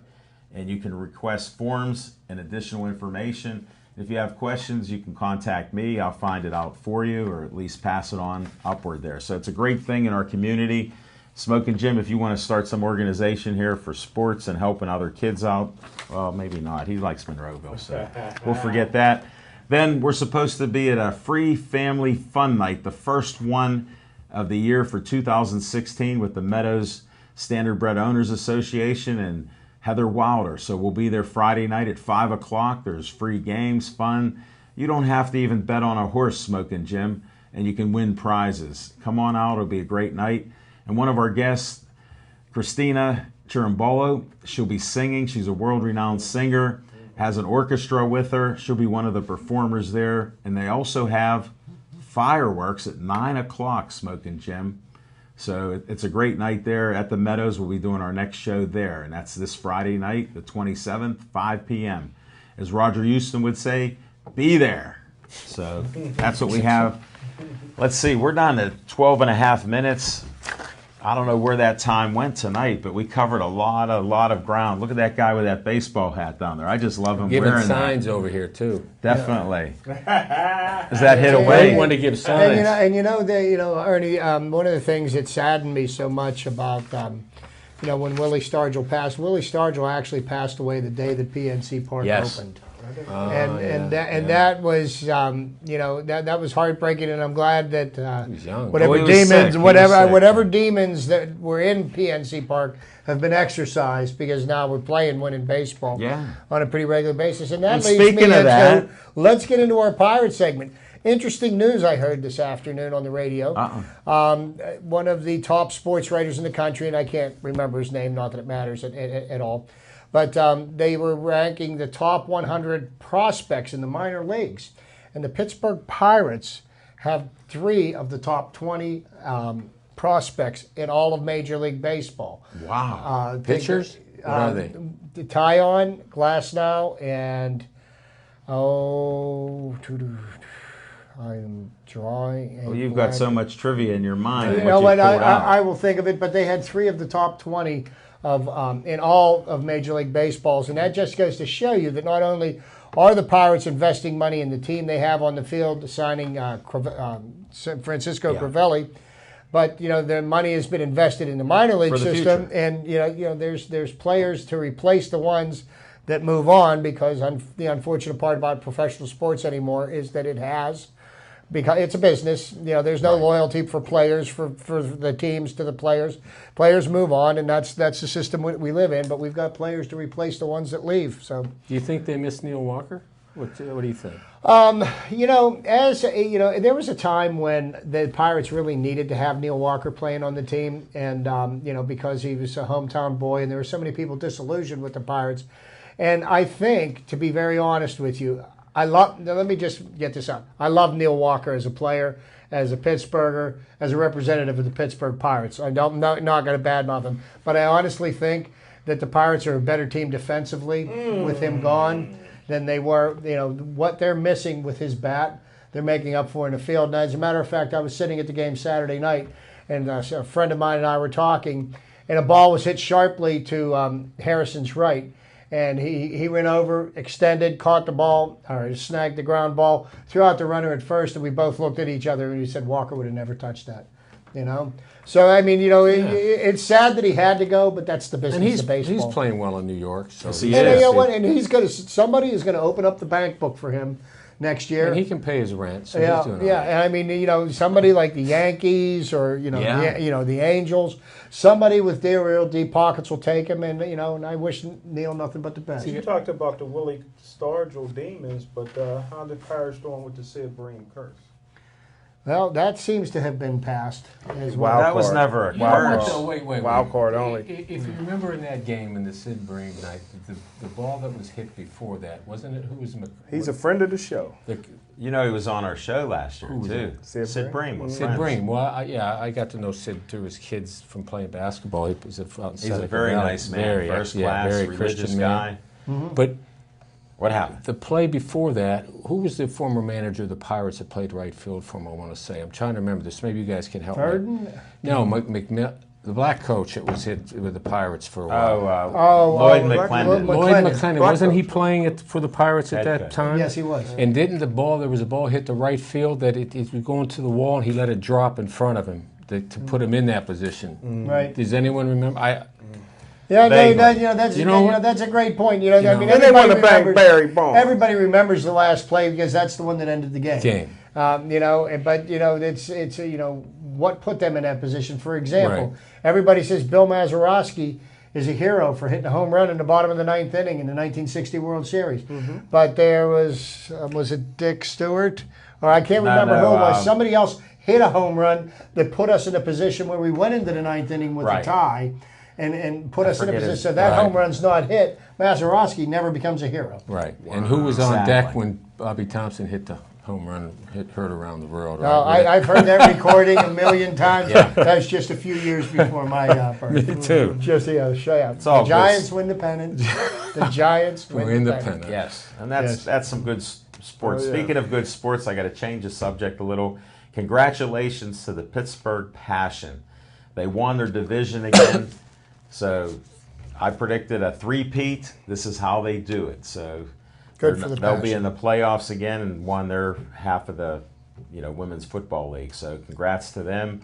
and you can request forms and additional information. If you have questions, you can contact me. I'll find it out for you, or at least pass it on upward there. So it's a great thing in our community. Smoking Jim, if you want to start some organization here for sports and helping other kids out, well, maybe not. He likes Monroeville, so we'll forget that. Then we're supposed to be at a free family fun night, the first one of the year for 2016 with the Meadows Standardbred Owners Association and Heather Wilder. So we'll be there Friday night at 5 o'clock. There's free games, fun. You don't have to even bet on a horse, Smoking Jim, and you can win prizes. Come on out. It'll be a great night. And one of our guests, Christina Chirimbolo, she'll be singing. She's a world-renowned singer, has an orchestra with her. She'll be one of the performers there. And they also have fireworks at 9 o'clock, Smoking Jim. So it's a great night there at the Meadows. We'll be doing our next show there, and that's this Friday night, the 27th, 5 p.m. As Roger Houston would say, be there. So that's what we have. Let's see, we're down to 12 and a half minutes. I don't know where that time went tonight, but we covered a lot of ground. Look at that guy with that baseball hat down there. I just love him Giving wearing signs over here too. Definitely. Is that hit away? I want to give signs. Ernie, one of the things that saddened me so much about, when Willie Stargell passed. Willie Stargell actually passed away the day that PNC Park opened. That was that was heartbreaking, and I'm glad that whatever demons that were in PNC Park have been exorcised, because now we're playing winning baseball on a pretty regular basis. And that leads me into, let's get into our Pirate segment. Interesting news I heard this afternoon on the radio. One of the top sports writers in the country, and I can't remember his name, not that it matters at all, but they were ranking the top 100 prospects in the minor leagues. And the Pittsburgh Pirates have 3 of the top 20 prospects in all of Major League Baseball. Wow. Pitchers? What are they? Tyon, Glasnow, and I'm drawing. Well, you've got so much trivia in your mind. You know what? I will think of it, but they had 3 of the top 20 of in all of Major League Baseballs, and that just goes to show you that not only are the Pirates investing money in the team they have on the field, signing Francisco Crivelli, but their money has been invested in the minor league system, and there's players to replace the ones that move on, because the unfortunate part about professional sports anymore is that because it's a business. There's no loyalty for players, for the teams to the players. Players move on, and that's the system we live in. But we've got players to replace the ones that leave. So, do you think they miss Neil Walker? What do you think? There was a time when the Pirates really needed to have Neil Walker playing on the team, and because he was a hometown boy, and there were so many people disillusioned with the Pirates. And I think, to be very honest with you, let me just get this out. I love Neil Walker as a player, as a Pittsburgher, as a representative of the Pittsburgh Pirates. I'm not going to badmouth him, but I honestly think that the Pirates are a better team defensively with him gone than they were. What they're missing with his bat, they're making up for in the field. And as a matter of fact, I was sitting at the game Saturday night, and a friend of mine and I were talking, and a ball was hit sharply to Harrison's right. And he went over, extended, caught the ball, or snagged the ground ball, threw out the runner at first, and we both looked at each other, and he said Walker would have never touched that. So, I mean, it's sad that he had to go, but that's the business of baseball. He's playing well in New York. So and he's somebody is going to open up the bank book for him next year. And he can pay his rent, so Yeah, he's doing all yeah. right. And I mean, somebody like the Yankees or Yeah. the Angels, somebody with real deep pockets will take him, and and I wish Neil nothing but the best. You talked about the Willie Stargell Demons, but how the Pirates doing with the Sid Bream curse? Well, that seems to have been passed as well. Wow. That was card. never a You know what, curse. though? Wait. Wild card only. If you remember in that game in the Sid Bream night, the ball that was hit before that, wasn't it? Who was He's a friend of the show. You know, he was on our show last year, Who was too. that? Sid Bream. was Sid friends. Bream. Well, I got to know Sid through his kids from playing basketball. He was out in He's a Silicon very Valley. nice man, Very, first yeah, class, very religious Christian guy. man. But What happened? the play before that, who was the former manager of the Pirates that played right field for him, I want to say? I'm trying to remember this. Maybe you guys can help me. Burden? No, the black coach that was hit with the Pirates for a while. Lloyd Lloyd McClendon. Lloyd McClendon. McClendon. Black Wasn't he coach. playing it for the Pirates at Head that coach. time? Yes, he was. And didn't there was a ball hit the right field that it was going to the wall and he let it drop in front of him to put him in that position? Right. Does anyone remember? Yeah, Vaguely. that's a great point. I know. mean, And they everybody want to bang remembers- Barry Bonds. Everybody remembers the last play because that's the one that ended the game. But it's what put them in that position. For example, Right. everybody says Bill Mazeroski is a hero for hitting a home run in the bottom of the ninth inning in the 1960 World Series. But there was it Dick Stewart, or I can't No, remember no, who it was. um, Somebody else hit a home run that put us in a position where we went into the ninth inning with Right. a tie. And put us in a forget position his- so that Right. home run's not hit. Mazeroski never becomes a hero. Right. And who was on Exactly. deck when Bobby Thompson hit the home run, heard around the world? No, right? I've heard that recording a million times. That was just a few years before my birth. Me too. Just show you. all The Giants good. win the pennant. The Giants We're win the independent. pennant. Yes, and that's some good sports. Oh, yeah. Speaking of good sports, I got to change the subject a little. Congratulations to the Pittsburgh Passion. They won their division again. So I predicted a three-peat. This is how they do it. So Good for the they'll be Passion. in the playoffs again and won their half of the women's football league. So congrats to them.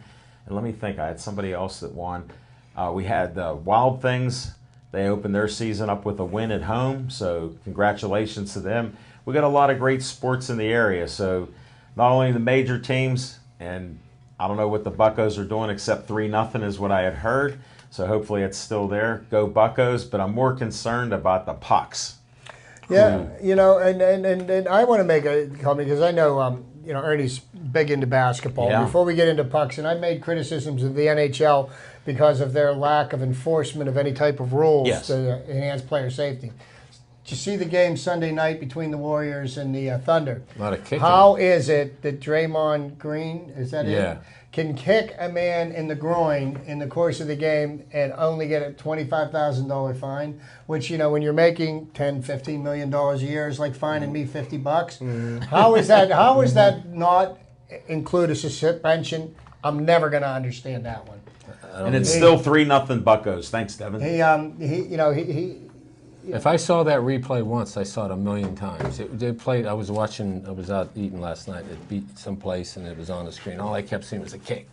And let me think. I had somebody else that won. We had Wild Things. They opened their season up with a win at home. So congratulations to them. We got a lot of great sports in the area. So not only the major teams, and I don't know what the Buccos are doing except 3-0 is what I had heard. So hopefully it's still there. Go Buccos, but I'm more concerned about the Pucks. Yeah, and I want to make a comment because I know Ernie's big into basketball. Yeah. Before we get into pucks, and I made criticisms of the NHL because of their lack of enforcement of any type of rules Yes. to enhance player safety. Did you see the game Sunday night between the Warriors and the Thunder? A lot of kicking. How is it that Draymond Green, is that Yeah. it? Can kick a man in the groin in the course of the game and only get a $25,000 fine, which, when you're making $10, $15 million a year is like fining me $50. How is that not include a suspension? I'm never going to understand that one. And it's still 3-0 Buccos. Thanks, Devin. He If I saw that replay once, I saw it a million times. They played. I was out eating last night at someplace, and it was on the screen. All I kept seeing was the kick.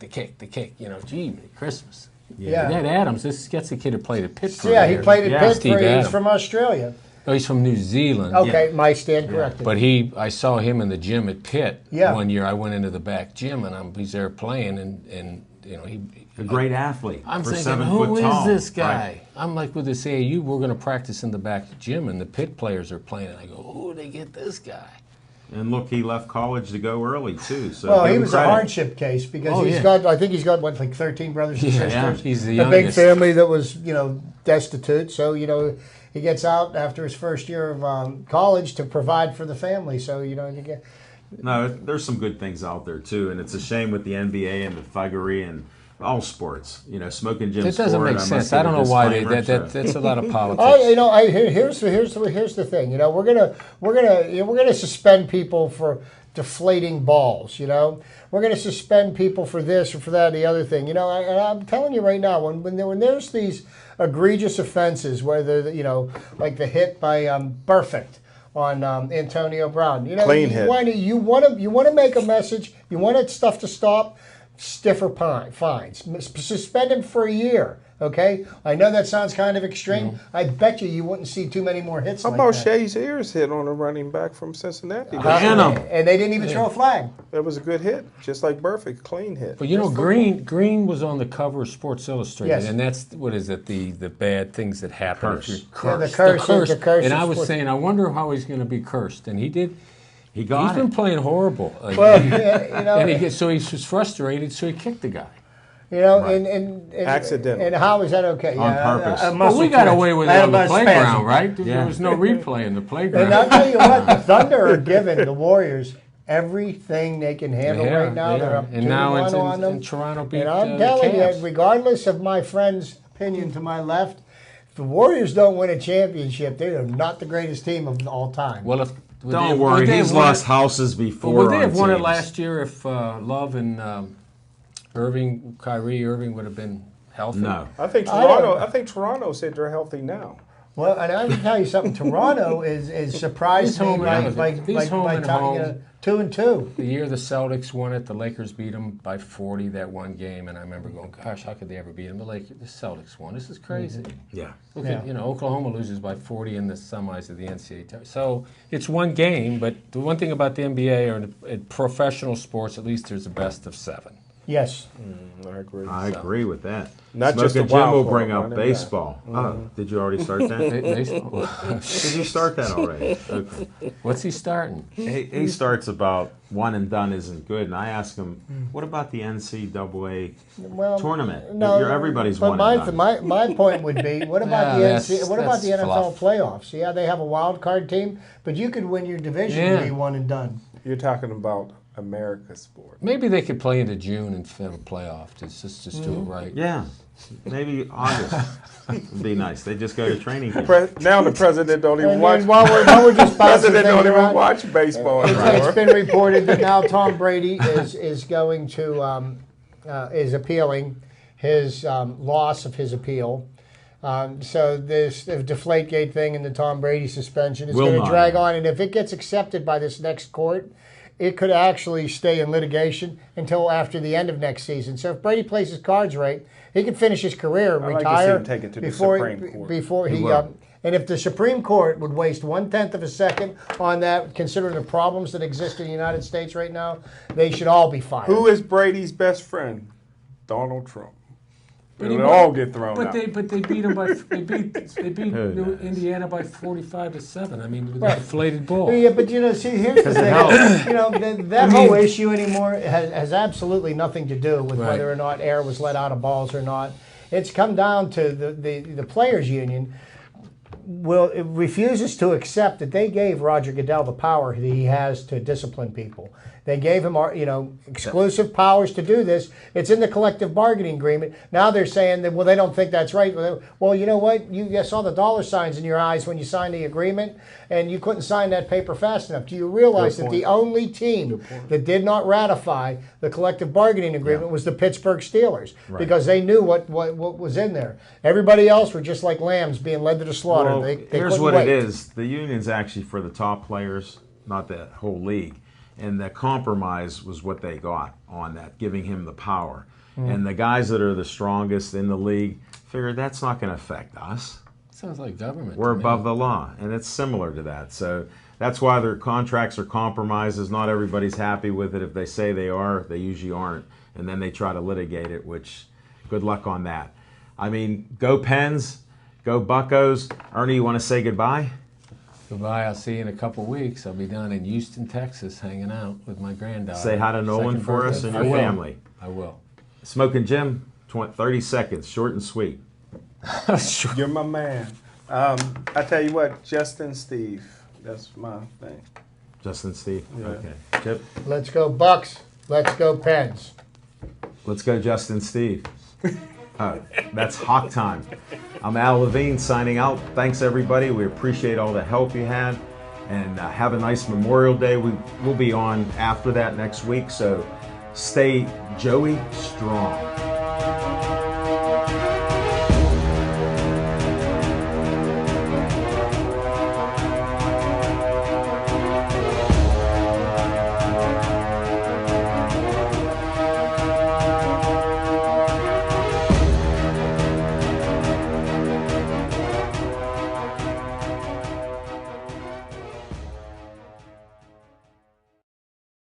Gee, Christmas. Yeah. Ned Adams. This gets a kid who played at Pitt. Yeah, he played at Yeah, Pitt. Steve He's Adams. from Australia. No, he's from New Zealand. Okay, my stand corrected. But I saw him in the gym at Pitt Yeah. one year. I went into the back gym, and he's there playing, and he. A great athlete. I'm for thinking, 7 who foot is tall. this guy? Right. I'm like, with this AAU, we're going to practice in the back gym, and the Pitt players are playing. And I go, who did they get this guy? And look, he left college to go early too. So Well, give he him was a credit. hardship case because Oh, he's yeah. got, I think he's got, 13 brothers and Yeah, sisters. he's the a big youngest. family that was, destitute. So, he gets out after his first year of college to provide for the family. So, you get, No, there's some good things out there too, and it's a shame with the NBA and the thuggery and all sports. Smoking Jim's It doesn't sport, make must sense. give I don't a know why disclaimer, so- that's a lot of politics. here's the thing. We're gonna suspend people for deflating balls. We're gonna suspend people for this or for that, the other thing. And I'm telling you right now, when there's these egregious offenses, whether like the hit by Perfect on Antonio Brown, Clean hit. you want to make a message. You want stuff to stop. Stiffer fines. Suspend him for a year. Okay, I know that sounds kind of extreme. I bet you wouldn't see too many more hits. How like about that. Shazier's hit on a running back from Cincinnati? And they didn't even throw a flag. That was a good hit, just like Burfict, clean hit. But you know, Green was on the cover of Sports Illustrated, Yes. and that's what is it? The bad things that happen if Curse. you're Yeah, cursed. the curse And of I was sports. saying, I wonder how he's going to be cursed, and he did. He got He's been it. playing horrible. Well, yeah, you know, And so he was frustrated, so he kicked the guy. you know, Right. and Accidental. And how is that okay? On purpose. Well, we got away with it on the playground, right? Yeah. There was no replay in the playground. And I'll tell you what, the Thunder are giving the Warriors everything they can handle They are, right now. they They're are. up And now 2-1 it's on them. and Toronto beat And I'm the telling Cavs. you, regardless of my friend's opinion to my left, if the Warriors don't win a championship, they are not the greatest team of all time. Well, if Don't worry, he's lost houses before. Would they on have won it teams. last year if Love and Kyrie Irving would have been healthy? No. I think I don't- Toronto. I think Toronto said they're healthy now. Well, and I'm going to tell you something. Toronto is surprised He's me home by and home. He's home and telling you home. 2-2. The year the Celtics won it, the Lakers beat them by 40 that one game, and I remember going, "Gosh, how could they ever beat them?" The Celtics won. This is crazy. Yeah. Look Yeah. at Oklahoma loses by 40 in the semis of the NCAA tournament. So it's one game, but the one thing about the NBA or in professional sports, at least there's a best of 7. Yes. I agree. I agree with that. Not Smoke just and a Jim wild will card, bring up right? baseball. Oh, did you already start that? Baseball. Did you start that already? Okay. What's he starting? He starts about one and done isn't good, and I ask him, what about the NCAA Well, tournament? no, Everybody's but one and done. my point would be, what about what about the that's NFL fluff. playoffs? Yeah, they have a wild card team, but you could win your division Yeah. and be one and done. You're talking about America's sport. Maybe they could play into June and have a playoff. Just do it right. Yeah, maybe August would be nice. They just go to training camp. Now the president don't even And watch. then while we're just bouncing President things don't even around, watch baseball it's anymore. been reported that now Tom Brady is going to is appealing his loss of his appeal. So this the Deflategate thing and the Tom Brady suspension is Will going to not. drag on, and if it gets accepted by this next court, it could actually stay in litigation until after the end of next season. So if Brady plays his cards right, he can finish his career, like to see retire him take it to the before Supreme Court. before He he. will. And if the Supreme Court would waste 1/10 of a second on that, considering the problems that exist in the United States right now, they should all be fired. Who is Brady's best friend? Donald Trump. But They he all won- get thrown but out. they beat him by they beat Who knows? Indiana by 45-7. I mean, with Right. a deflated ball. Yeah, but see, here's the thing. helps. That whole issue anymore has absolutely nothing to do with Right. whether or not air was let out of balls or not. It's come down to the players' union. It refuses to accept that they gave Roger Goodell the power that he has to discipline people. They gave him, exclusive powers to do this. It's in the collective bargaining agreement. Now they're saying that, well, they don't think that's right. Well, you know what? You saw the dollar signs in your eyes when you signed the agreement, and you couldn't sign that paper fast enough. Do you realize that the only team that did not ratify the collective bargaining agreement was the Pittsburgh Steelers because they knew what was in there. Everybody else were just like lambs being led to the slaughter. Well, They here's couldn't what wait. it is. The union's actually for the top players, not the whole league. And the compromise was what they got on that, giving him the power. And the guys that are the strongest in the league figured that's not going to affect us. Sounds like government. We're to me. above the law, and it's similar to that. So that's why their contracts are compromises. Not everybody's happy with it. If they say they are, they usually aren't. And then they try to litigate it, which good luck on that. I mean, go Pens, go Buccos. Ernie, you want to say goodbye? Goodbye. I'll see you in a couple weeks. I'll be down in Houston, Texas, hanging out with my granddaughter. Say hi to Nolan Second for us birthday. and I your will. family. I will. Smoking Jim, 30 seconds, short and sweet. Sure. You're my man. I tell you what, Justin Steve. That's my thing. Justin, Steve. Yeah. Okay. Chip, Let's go Bucks. Let's go Pens. let's go Justin, Steve. That's Hawk time. I'm Al Levine signing out. Thanks, everybody. We appreciate all the help you had. And have a nice Memorial Day. We'll be on after that next week. So stay Joey strong.